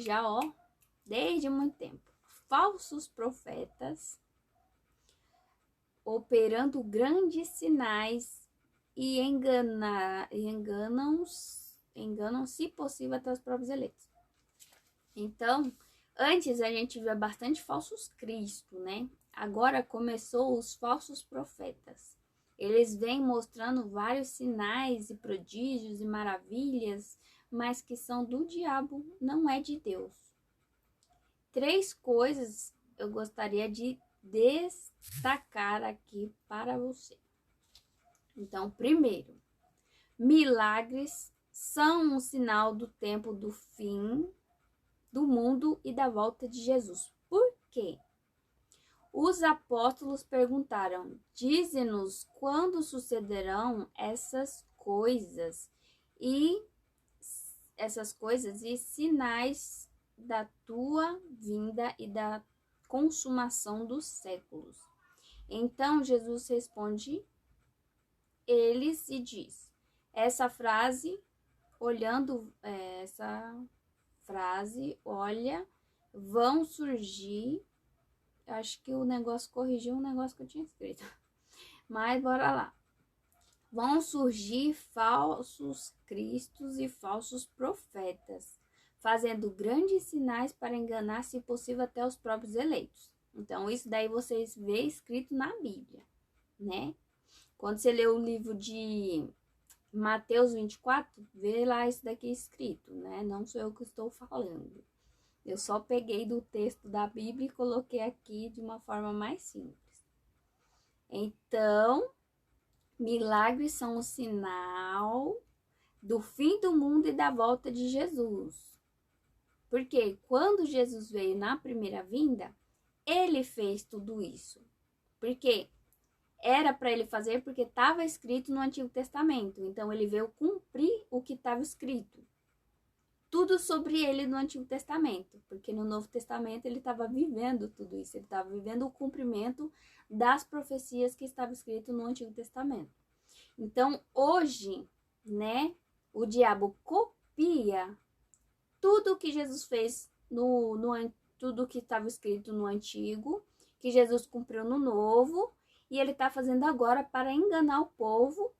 desde muito tempo. Falsos profetas, operando grandes sinais e enganam, se possível, até os próprios eleitos. Então, antes a gente via bastante falsos cristos, né? Agora começou os falsos profetas. Eles vêm mostrando vários sinais e prodígios e maravilhas, mas que são do diabo, não é de Deus. 3 coisas eu gostaria de destacar aqui para você. Então, primeiro, milagres são um sinal do tempo do fim do mundo e da volta de Jesus. Por quê? Os apóstolos perguntaram, dize-nos quando sucederão essas coisas e sinais da tua vinda e da consumação dos séculos. Então Jesus responde eles e diz, olha, vão surgir. Acho que o negócio corrigiu um negócio que eu tinha escrito. Mas bora lá. Vão surgir falsos cristos e falsos profetas, fazendo grandes sinais para enganar, se possível, até os próprios eleitos. Então, isso daí vocês vê escrito na Bíblia, né? Quando você lê o livro de Mateus 24, vê lá isso daqui escrito, né? Não sou eu que estou falando. Eu só peguei do texto da Bíblia e coloquei aqui de uma forma mais simples. Então, milagres são um sinal do fim do mundo e da volta de Jesus. Porque quando Jesus veio na primeira vinda, ele fez tudo isso. Porque era para ele fazer porque estava escrito no Antigo Testamento. Então, ele veio cumprir o que estava escrito. Tudo sobre ele no Antigo Testamento, porque no Novo Testamento ele estava vivendo tudo isso, ele estava vivendo o cumprimento das profecias que estava escrito no Antigo Testamento. Então, hoje, né, o diabo copia tudo que Jesus fez tudo que estava escrito no Antigo, que Jesus cumpriu no Novo e ele está fazendo agora para enganar o povo,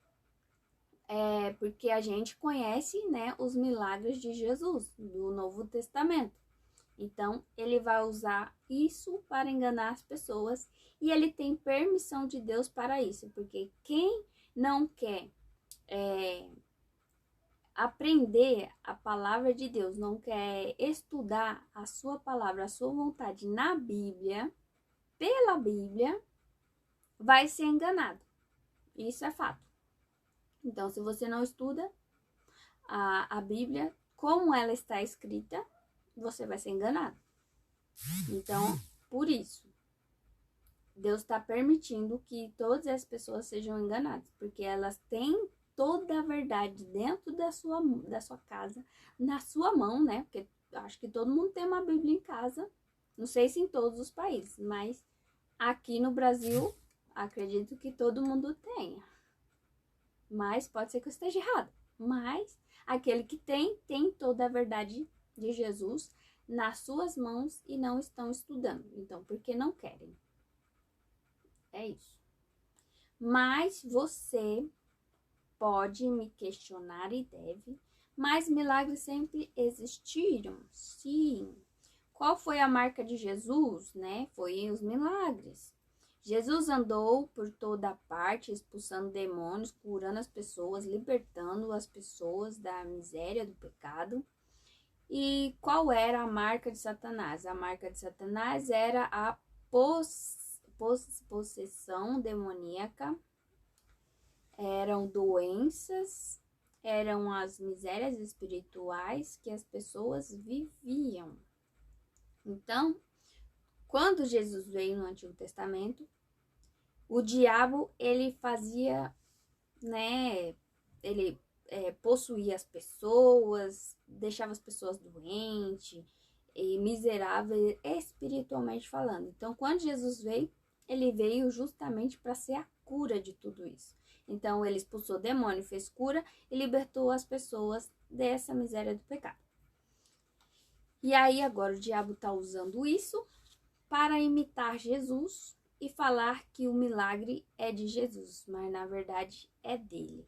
porque a gente conhece, né, os milagres de Jesus do Novo Testamento. Então, ele vai usar isso para enganar as pessoas e ele tem permissão de Deus para isso, porque quem não quer aprender a palavra de Deus, não quer estudar a sua palavra, a sua vontade na Bíblia, pela Bíblia, vai ser enganado. Isso é fato. Então, se você não estuda a Bíblia, como ela está escrita, você vai ser enganado. Então, por isso, Deus está permitindo que todas as pessoas sejam enganadas, porque elas têm toda a verdade dentro da sua casa, na sua mão, né? Porque acho que todo mundo tem uma Bíblia em casa. Não sei se em todos os países, mas aqui no Brasil, acredito que todo mundo tenha. Mas pode ser que eu esteja errado. Mas aquele que tem toda a verdade de Jesus nas suas mãos e não estão estudando. Então, porque não querem. É isso. Mas você pode me questionar e deve, mas milagres sempre existiram, sim. Qual foi a marca de Jesus, né? Foi os milagres. Jesus andou por toda parte, expulsando demônios, curando as pessoas, libertando as pessoas da miséria, do pecado. E qual era a marca de Satanás? A marca de Satanás era a possessão demoníaca, eram doenças, eram as misérias espirituais que as pessoas viviam. Então, quando Jesus veio no Antigo Testamento, o diabo, ele fazia, né, ele possuía as pessoas, deixava as pessoas doentes e miseráveis espiritualmente falando. Então, quando Jesus veio, ele veio justamente para ser a cura de tudo isso. Então, ele expulsou o demônio, fez cura e libertou as pessoas dessa miséria do pecado. E aí, agora o diabo está usando isso para imitar Jesus e falar que o milagre é de Jesus, mas na verdade é dele.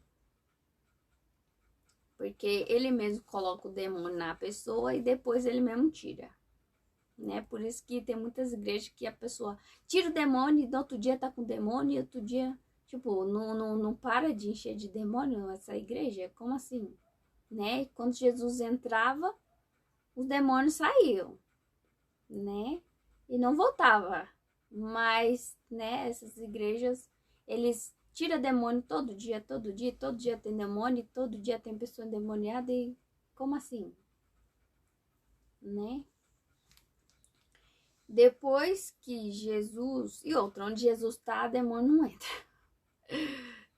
Porque ele mesmo coloca o demônio na pessoa e depois ele mesmo tira. Né? Por isso que tem muitas igrejas que a pessoa tira o demônio e no outro dia tá com o demônio e outro dia, tipo, não para de encher de demônio essa igreja. Como assim? Né? Quando Jesus entrava, os demônios saíam, né? E não voltava. Mas, né, essas igrejas, eles tiram demônio todo dia tem demônio, todo dia tem pessoa endemoniada e como assim? Né? Depois que Jesus, e outra, onde Jesus tá, demônio não entra,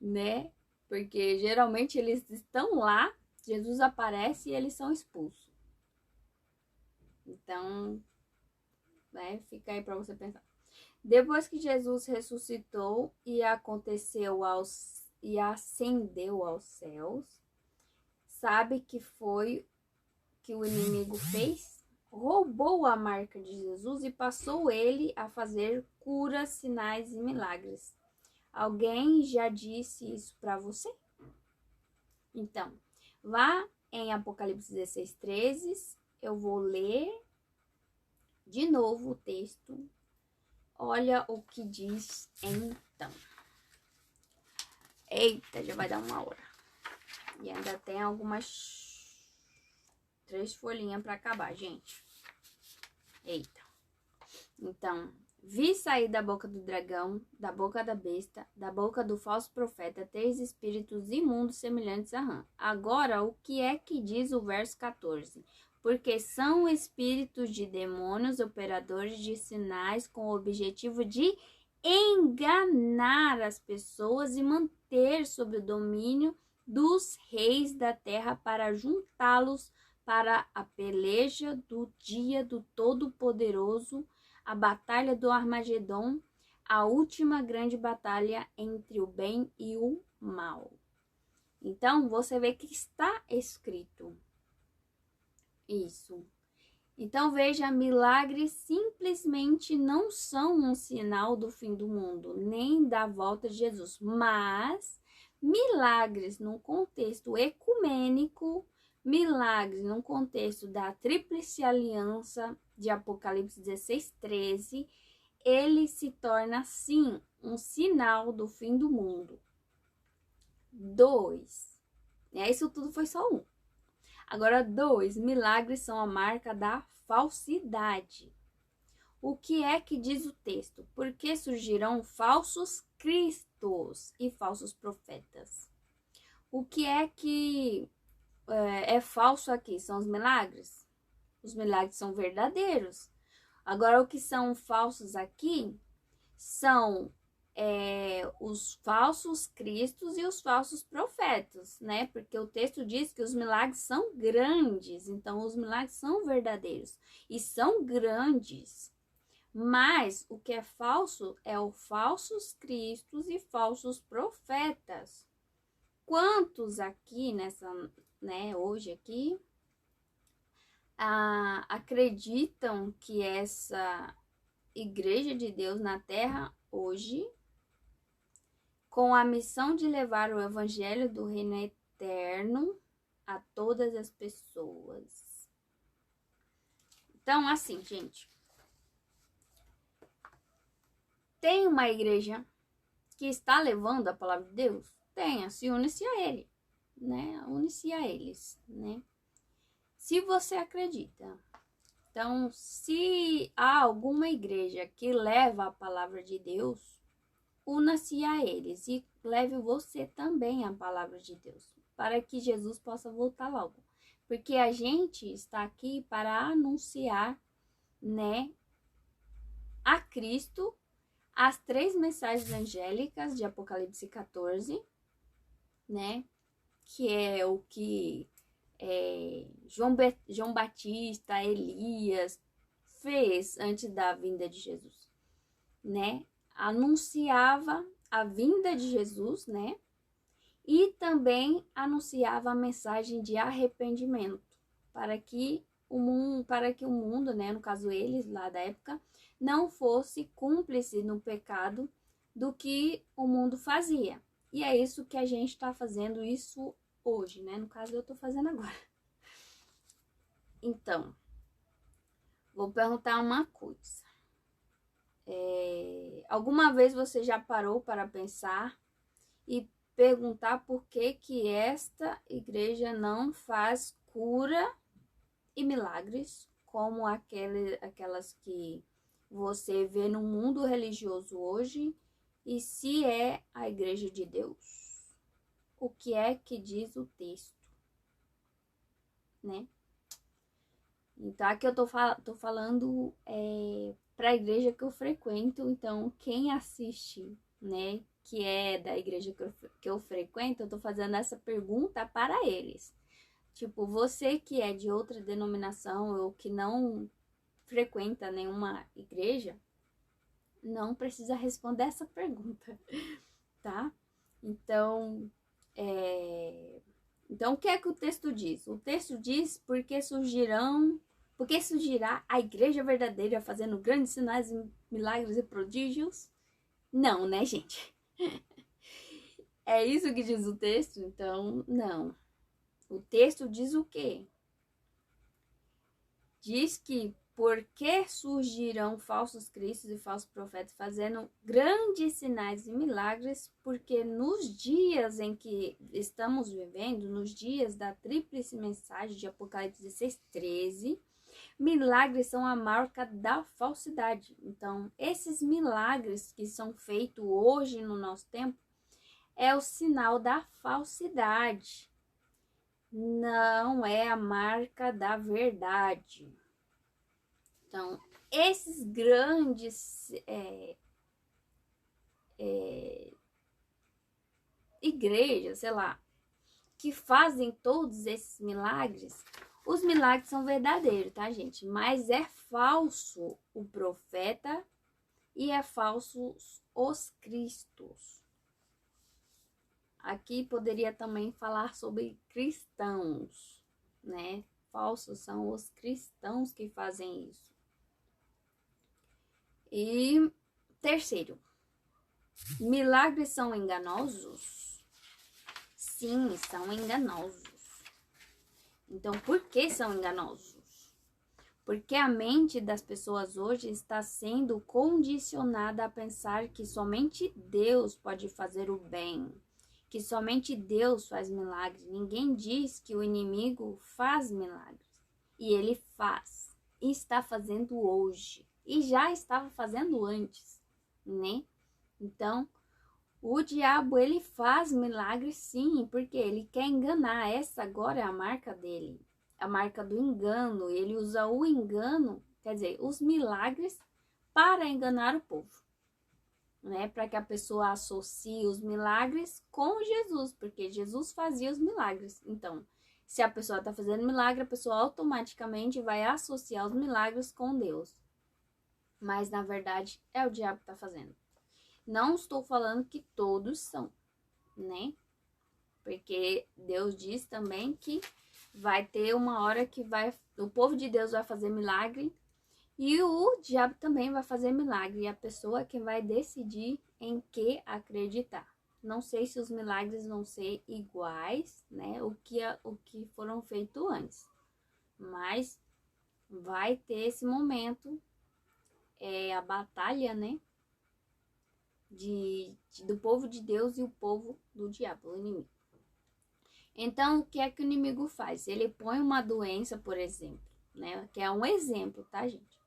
né? Porque geralmente eles estão lá, Jesus aparece e eles são expulsos. Então, né, fica aí para você pensar. Depois que Jesus ressuscitou e ascendeu aos céus, sabe que foi que o inimigo fez? Roubou a marca de Jesus e passou ele a fazer curas, sinais e milagres. Alguém já disse isso para você? Então, vá em Apocalipse 16:13, eu vou ler de novo o texto. Olha o que diz então. Eita, já vai dar 1 hora. E ainda tem algumas 3 folhinhas para acabar, gente. Eita. Então, vi sair da boca do dragão, da boca da besta, da boca do falso profeta, 3 espíritos imundos semelhantes a rã. Agora, o que é que diz o verso 14? Porque são espíritos de demônios, operadores de sinais, com o objetivo de enganar as pessoas e manter sob o domínio dos reis da terra para juntá-los para a peleja do dia do Todo-Poderoso, a batalha do Armagedon, a última grande batalha entre o bem e o mal. Então, você vê que está escrito isso. Então, veja, milagres simplesmente não são um sinal do fim do mundo, nem da volta de Jesus, mas milagres num contexto ecumênico, milagres num contexto da Tríplice Aliança de Apocalipse 16:13, ele se torna, sim, um sinal do fim do mundo. 2. Isso tudo foi só um. Agora, 2, milagres são a marca da falsidade. O que é que diz o texto? Porque surgirão falsos cristos e falsos profetas. O que é falso aqui? São os milagres? Os milagres são verdadeiros. Agora, o que são falsos aqui são os falsos cristos e os falsos profetas, né? Porque o texto diz que os milagres são grandes, então os milagres são verdadeiros e são grandes. Mas o que é falso é os falsos cristos e falsos profetas. Quantos aqui hoje aqui, acreditam que essa Igreja de Deus na Terra hoje, com a missão de levar o evangelho do reino eterno a todas as pessoas? Então, assim, gente, tem uma igreja que está levando a palavra de Deus? Tenha, se une-se a ele, né? Une-se a eles, né? Se você acredita. Então, se há alguma igreja que leva a palavra de Deus, una-se a eles e leve você também a palavra de Deus, para que Jesus possa voltar logo. Porque a gente está aqui para anunciar, né, a Cristo, as 3 mensagens angélicas de Apocalipse 14, né, que é o que João Batista, Elias fez antes da vinda de Jesus, né? Anunciava a vinda de Jesus, né? E também anunciava a mensagem de arrependimento para que o mundo, né, no caso eles lá da época, não fosse cúmplice no pecado do que o mundo fazia. E é isso que a gente está fazendo isso hoje, né? No caso, eu tô fazendo agora. Então, vou perguntar uma coisa. Alguma vez você já parou para pensar e perguntar por que esta igreja não faz cura e milagres como aquelas que você vê no mundo religioso hoje? E se é a igreja de Deus? O que é que diz o texto? Né? Então, aqui eu tô falando para a igreja que eu frequento. Então, quem assiste, né, que é da igreja que eu frequento, eu tô fazendo essa pergunta para eles. Tipo, você que é de outra denominação ou que não frequenta nenhuma igreja, não precisa responder essa pergunta, tá? Então, o que é que o texto diz? O texto diz porque surgirá a igreja verdadeira fazendo grandes sinais, milagres e prodígios? Não, né, gente? É isso que diz o texto? Então, não. O texto diz o quê? Diz que porque surgirão falsos cristos e falsos profetas fazendo grandes sinais e milagres, porque nos dias em que estamos vivendo, nos dias da tríplice mensagem de Apocalipse 16:13, milagres são a marca da falsidade. Então, esses milagres que são feitos hoje no nosso tempo é o sinal da falsidade. Não é a marca da verdade. Então, esses grandes igrejas, sei lá, que fazem todos esses milagres, os milagres são verdadeiros, tá, gente? Mas é falso o profeta e é falso os cristos. Aqui poderia também falar sobre cristãos, né? falsos, são os cristãos que fazem isso. E terceiro, milagres são enganosos? Sim, são enganosos. Então, por que são enganosos? Porque a mente das pessoas hoje está sendo condicionada a pensar que somente Deus pode fazer o bem, que somente Deus faz milagres. Ninguém diz que o inimigo faz milagres. E ele faz. E está fazendo hoje. E já estava fazendo antes, né? Então, o diabo, ele faz milagres sim, porque ele quer enganar. Essa agora é a marca dele. A marca do engano. Ele usa o engano, quer dizer, os milagres para enganar o povo, né? Para que a pessoa associe os milagres com Jesus, porque Jesus fazia os milagres. Então, se a pessoa está fazendo milagre, a pessoa automaticamente vai associar os milagres com Deus. Mas, na verdade, é o diabo que está fazendo. Não estou falando que todos são, né? Porque Deus diz também que vai ter uma hora que o povo de Deus vai fazer milagre e o diabo também vai fazer milagre. E a pessoa que vai decidir em que acreditar. Não sei se os milagres vão ser iguais, né? O que foram feitos antes. Mas vai ter esse momento, a batalha, né? Do povo de Deus e o povo do diabo, o inimigo. Então, o que é que o inimigo faz? Ele põe uma doença, por exemplo, né? Que é um exemplo, tá, gente?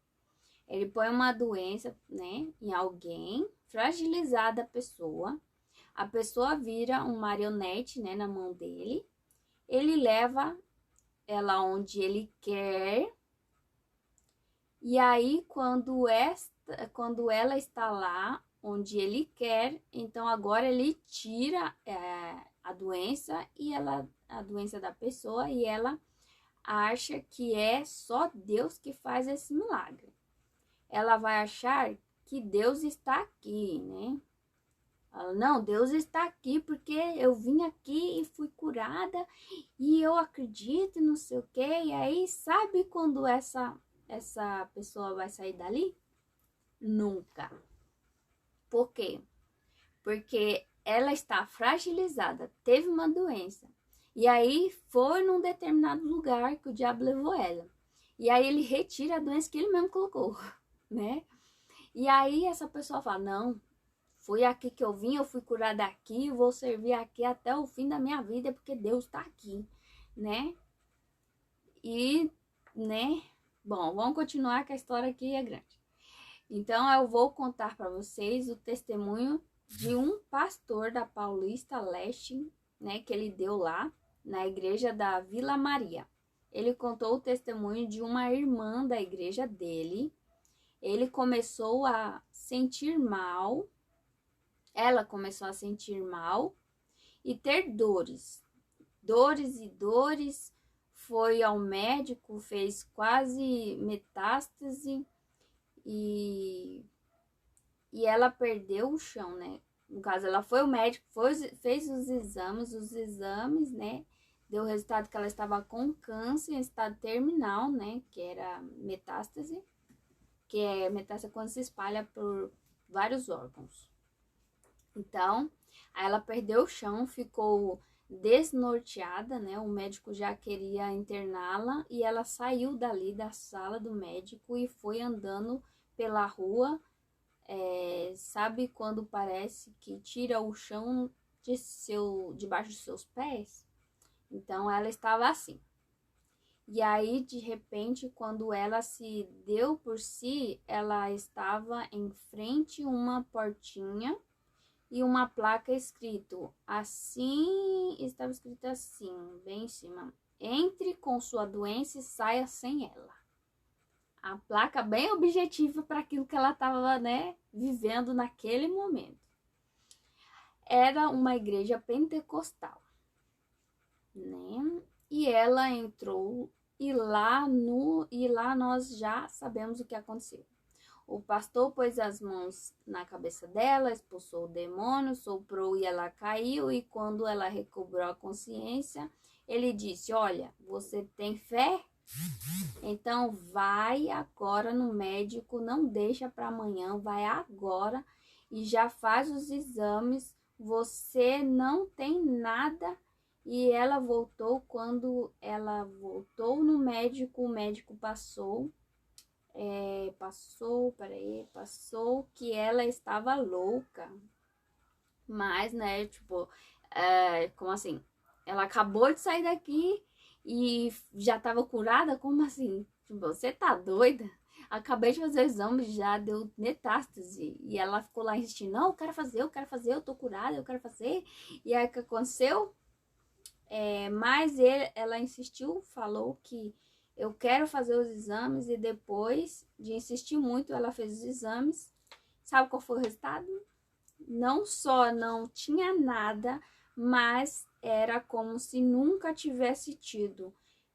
Ele põe uma doença, né, em alguém, fragilizada a pessoa vira um marionete, né, na mão dele, ele leva ela onde ele quer, e aí quando ela está lá onde ele quer, então agora ele tira a doença a doença da pessoa, e ela acha que é só Deus que faz esse milagre. Ela vai achar que Deus está aqui, né? Ela, não, Deus está aqui porque eu vim aqui e fui curada e eu acredito e não sei o quê. E aí, sabe quando essa pessoa vai sair dali? Nunca. Por quê? Porque ela está fragilizada, teve uma doença. E aí foi num determinado lugar que o diabo levou ela. E aí ele retira a doença que ele mesmo colocou, né? E aí essa pessoa fala, não, foi aqui que eu vim, eu fui curada aqui, vou servir aqui até o fim da minha vida, porque Deus está aqui, né? E, né? Bom, vamos continuar que a história aqui é grande. Então, eu vou contar para vocês o testemunho de um pastor da Paulista Leste, né? Que ele deu lá na igreja da Vila Maria. Ele contou o testemunho de uma irmã da igreja dele. Ele começou a sentir mal, ela começou a sentir mal e ter dores. Dores, foi ao médico, fez quase metástase e ela perdeu o chão, né? No caso, ela foi ao médico, fez os exames, né? Deu o resultado que ela estava com câncer em estado terminal, né? Que era metástase. Que é metástase quando se espalha por vários órgãos. Então, aí ela perdeu o chão, ficou desnorteada, né? O médico já queria interná-la e ela saiu dali da sala do médico e foi andando pela rua. Sabe quando parece que tira o chão debaixo dos seus pés? Então, ela estava assim. E aí, de repente, quando ela se deu por si, ela estava em frente a uma portinha e uma placa escrito assim, estava escrito assim, bem em cima: entre com sua doença e saia sem ela. A placa bem objetiva para aquilo que ela estava, né, vivendo naquele momento. Era uma igreja pentecostal, né? E ela entrou e lá nós já sabemos o que aconteceu. O pastor pôs as mãos na cabeça dela, expulsou o demônio, soprou e ela caiu. E quando ela recobrou a consciência, ele disse: olha, você tem fé? Então, vai agora no médico, não deixa para amanhã, vai agora e já faz os exames. Você não tem nada. E ela voltou, quando ela voltou no médico, o médico passou que ela estava louca. Mas, né, tipo, como assim? Ela acabou de sair daqui e já tava curada? Como assim? Tipo, você tá doida? Acabei de fazer o exame, já deu metástase. E ela ficou lá insistindo, não, eu quero fazer, eu tô curada, eu quero fazer. E aí o que aconteceu? Mas ela insistiu, falou que eu quero fazer os exames, e depois de insistir muito, ela fez os exames. Sabe qual foi o resultado? Não só não tinha nada, mas era como se nunca tivesse tido.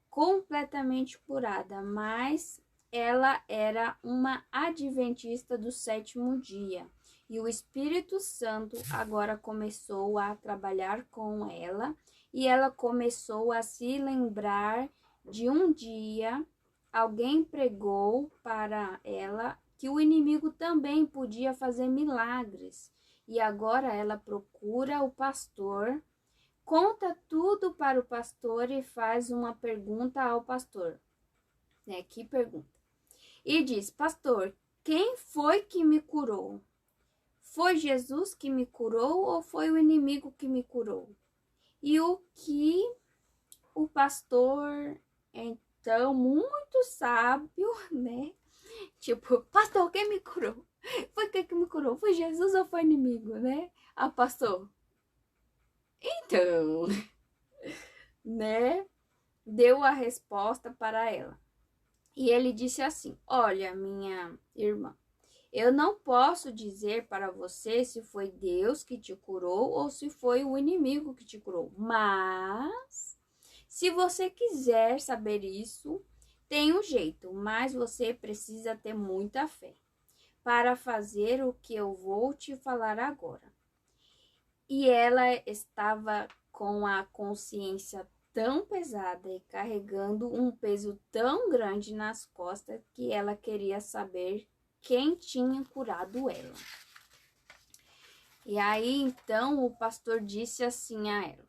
Completamente curada, mas ela era uma adventista do sétimo dia. E o Espírito Santo agora começou a trabalhar com ela, e ela começou a se lembrar de um dia alguém pregou para ela que o inimigo também podia fazer milagres. E agora ela procura o pastor, conta tudo para o pastor e faz uma pergunta ao pastor. Que pergunta? E diz: pastor, quem foi que me curou? Foi Jesus que me curou ou foi o inimigo que me curou? E o que o pastor, então, muito sábio, né? Tipo, pastor, quem me curou? Foi quem que me curou? Foi Jesus ou foi inimigo, né? Ah, pastor. Então, né? Deu a resposta para ela. E ele disse assim: olha, minha irmã, eu não posso dizer para você se foi Deus que te curou ou se foi o inimigo que te curou. Mas, se você quiser saber isso, tem um jeito, mas você precisa ter muita fé para fazer o que eu vou te falar agora. E ela estava com a consciência tão pesada e carregando um peso tão grande nas costas que ela queria saber quem tinha curado ela. E aí, então, o pastor disse assim a ela: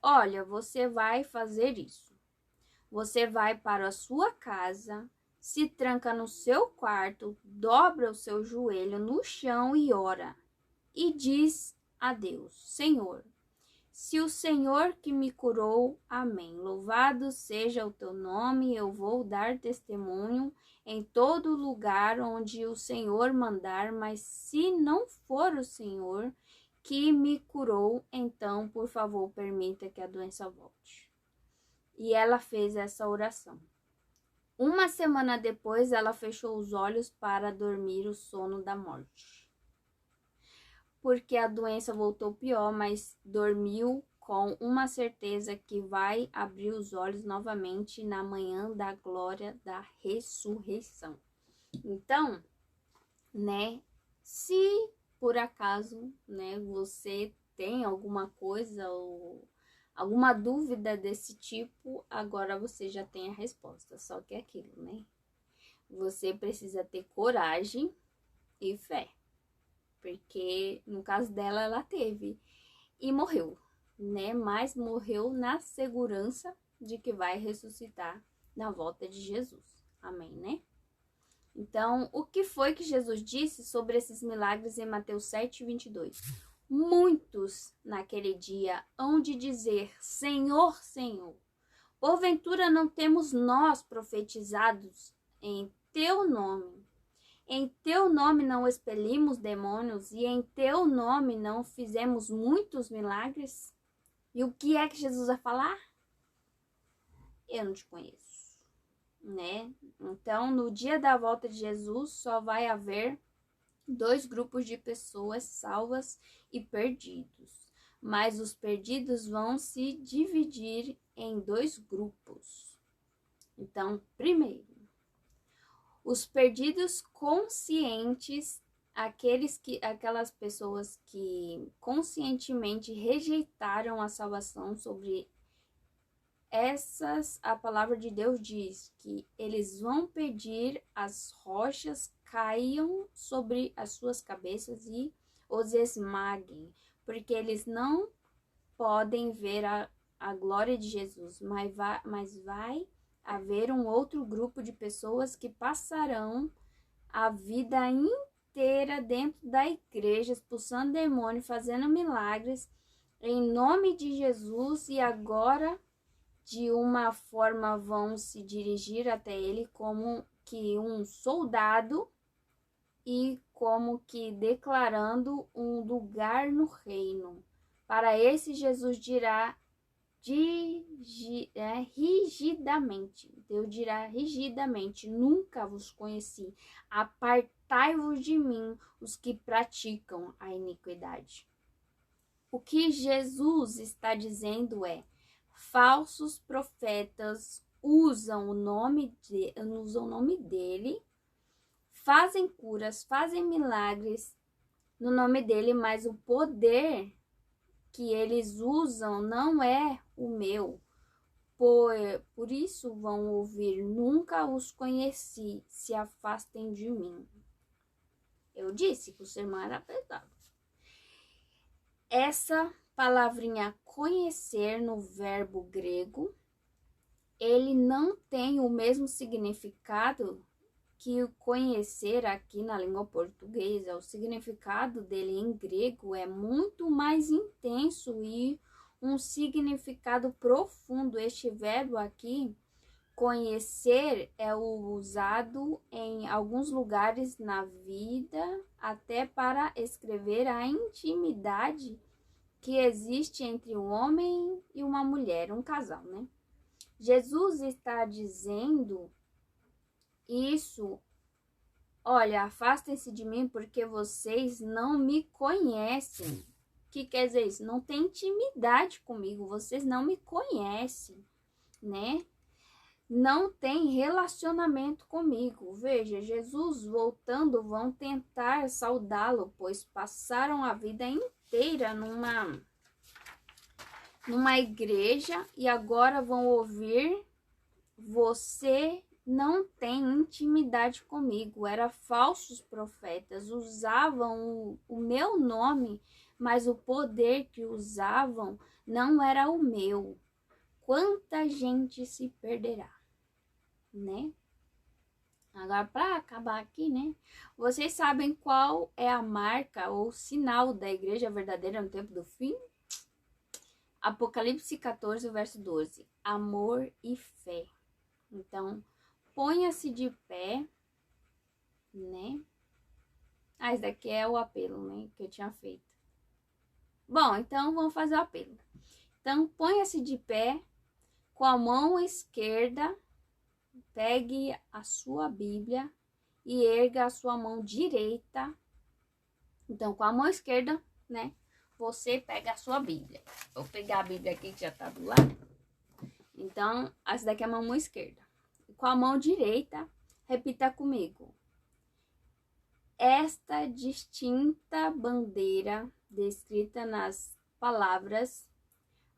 olha, você vai fazer isso. Você vai para a sua casa, se tranca no seu quarto, dobra o seu joelho no chão e ora. E diz a Deus: Senhor, se o Senhor que me curou, amém. Louvado seja o teu nome, eu vou dar testemunho em todo lugar onde o Senhor mandar, mas se não for o Senhor que me curou, então, por favor, permita que a doença volte. E ela fez essa oração. Uma semana depois, ela fechou os olhos para dormir o sono da morte. Porque a doença voltou pior, mas dormiu com uma certeza que vai abrir os olhos novamente na manhã da glória da ressurreição. Então, né, se por acaso, né, você tem alguma coisa ou alguma dúvida desse tipo, agora você já tem a resposta. Só que é aquilo, né? Você precisa ter coragem e fé. Porque no caso dela, ela teve e morreu, né? Mas morreu na segurança de que vai ressuscitar na volta de Jesus. Amém, né? Então, o que foi que Jesus disse sobre esses milagres em Mateus 7:22? Muitos naquele dia hão de dizer: Senhor, Senhor, porventura não temos nós profetizados em teu nome? Em teu nome não expelimos demônios e em teu nome não fizemos muitos milagres? E o que é que Jesus vai falar? Eu não te conheço, né? Então, no dia da volta de Jesus, só vai haver dois grupos de pessoas salvas e perdidos. Mas os perdidos vão se dividir em dois grupos. Então, primeiro, os perdidos conscientes, aquelas pessoas que conscientemente rejeitaram a salvação sobre a palavra de Deus diz que eles vão pedir as rochas caiam sobre as suas cabeças e os esmaguem, porque eles não podem ver a glória de Jesus, mas vai haver um outro grupo de pessoas que passarão a vida inteira dentro da igreja, expulsando demônio, fazendo milagres em nome de Jesus, e agora de uma forma vão se dirigir até ele como que um soldado e como que declarando um lugar no reino. Para esse Jesus dirá rigidamente, Deus dirá rigidamente, nunca vos conheci, apartai-vos de mim, os que praticam a iniquidade. O que Jesus está dizendo é, falsos profetas usam o nome dele, fazem curas, fazem milagres no nome dele, mas o poder que eles usam não é o meu. Por isso vão ouvir, nunca os conheci, se afastem de mim. Eu disse que o sermão era pesado. Essa palavrinha conhecer no verbo grego, ele não tem o mesmo significado que o conhecer aqui na língua portuguesa. O significado dele em grego é muito mais intenso e um significado profundo. Este verbo aqui, conhecer, é usado em alguns lugares na vida, até para escrever a intimidade que existe entre um homem e uma mulher, um casal, né? Jesus está dizendo isso, olha, afastem-se de mim porque vocês não me conhecem. O que quer dizer isso? Não tem intimidade comigo, vocês não me conhecem, né? Não tem relacionamento comigo. Veja, Jesus voltando, vão tentar saudá-lo, pois passaram a vida inteira numa igreja e agora vão ouvir, você não tem intimidade comigo. Era falsos profetas, usavam o meu nome, mas o poder que usavam não era o meu. Quanta gente se perderá, né? Agora, para acabar aqui, né? Vocês sabem qual é a marca ou sinal da igreja verdadeira no tempo do fim? Apocalipse 14, verso 12. Amor e fé. Então, ponha-se de pé, né? Ah, esse daqui é o apelo, né? Que eu tinha feito. Bom, então vamos fazer o apelo. Então, ponha-se de pé, com a mão esquerda, pegue a sua Bíblia e erga a sua mão direita. Então, com a mão esquerda, né? Você pega a sua Bíblia. Vou pegar a Bíblia aqui que já tá do lado. Então, essa daqui é a mão esquerda. Com a mão direita, repita comigo. Esta distinta bandeira descrita nas palavras: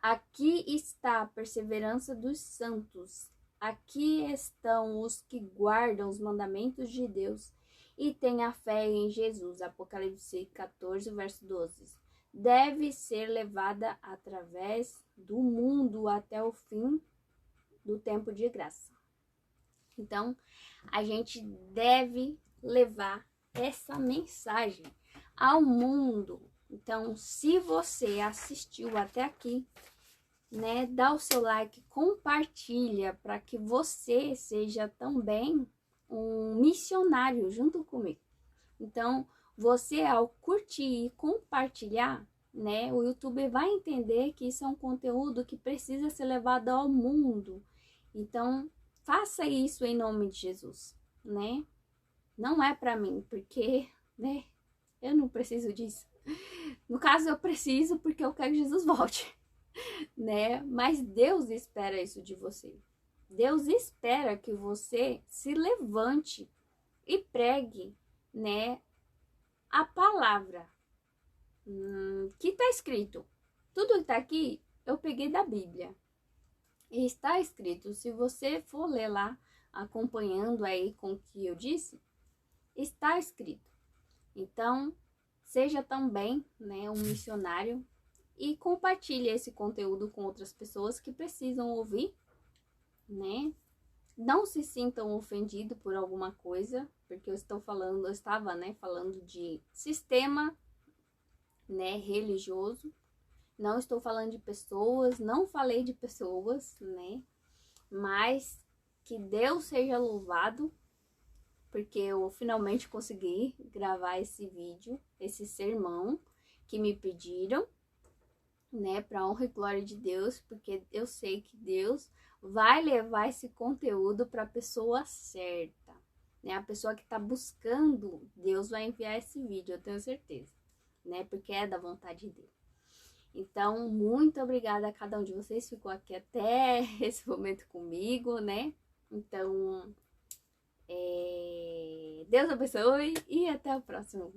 aqui está a perseverança dos santos, aqui estão os que guardam os mandamentos de Deus e têm a fé em Jesus. Apocalipse 14, verso 12. Deve ser levada através do mundo até o fim do tempo de graça. Então, a gente deve levar essa mensagem ao mundo. Então, se você assistiu até aqui, né, dá o seu like, compartilha para que você seja também um missionário junto comigo. Então, você ao curtir e compartilhar, né, o YouTube vai entender que isso é um conteúdo que precisa ser levado ao mundo. Então, faça isso em nome de Jesus, né? Não é para mim, porque, né, eu não preciso disso. No caso, eu preciso porque eu quero que Jesus volte, né? Mas Deus espera isso de você. Deus espera que você se levante e pregue, né, a palavra que está escrito. Tudo que está aqui eu peguei da Bíblia. E está escrito, se você for ler lá, acompanhando aí com o que eu disse, está escrito. Então, seja também, né, um missionário e compartilhe esse conteúdo com outras pessoas que precisam ouvir, né? Não se sintam ofendidos por alguma coisa, porque eu estava, né, falando de sistema, né, religioso. Não estou falando de pessoas, não falei de pessoas, né? Mas que Deus seja louvado, porque eu finalmente consegui gravar esse vídeo, esse sermão que me pediram, né, para honra e glória de Deus, porque eu sei que Deus vai levar esse conteúdo para a pessoa certa, né? A pessoa que está buscando, Deus vai enviar esse vídeo, eu tenho certeza, né? Porque é da vontade dele. Então, muito obrigada a cada um de vocês, ficou aqui até esse momento comigo, né? Então, Deus abençoe e até o próximo.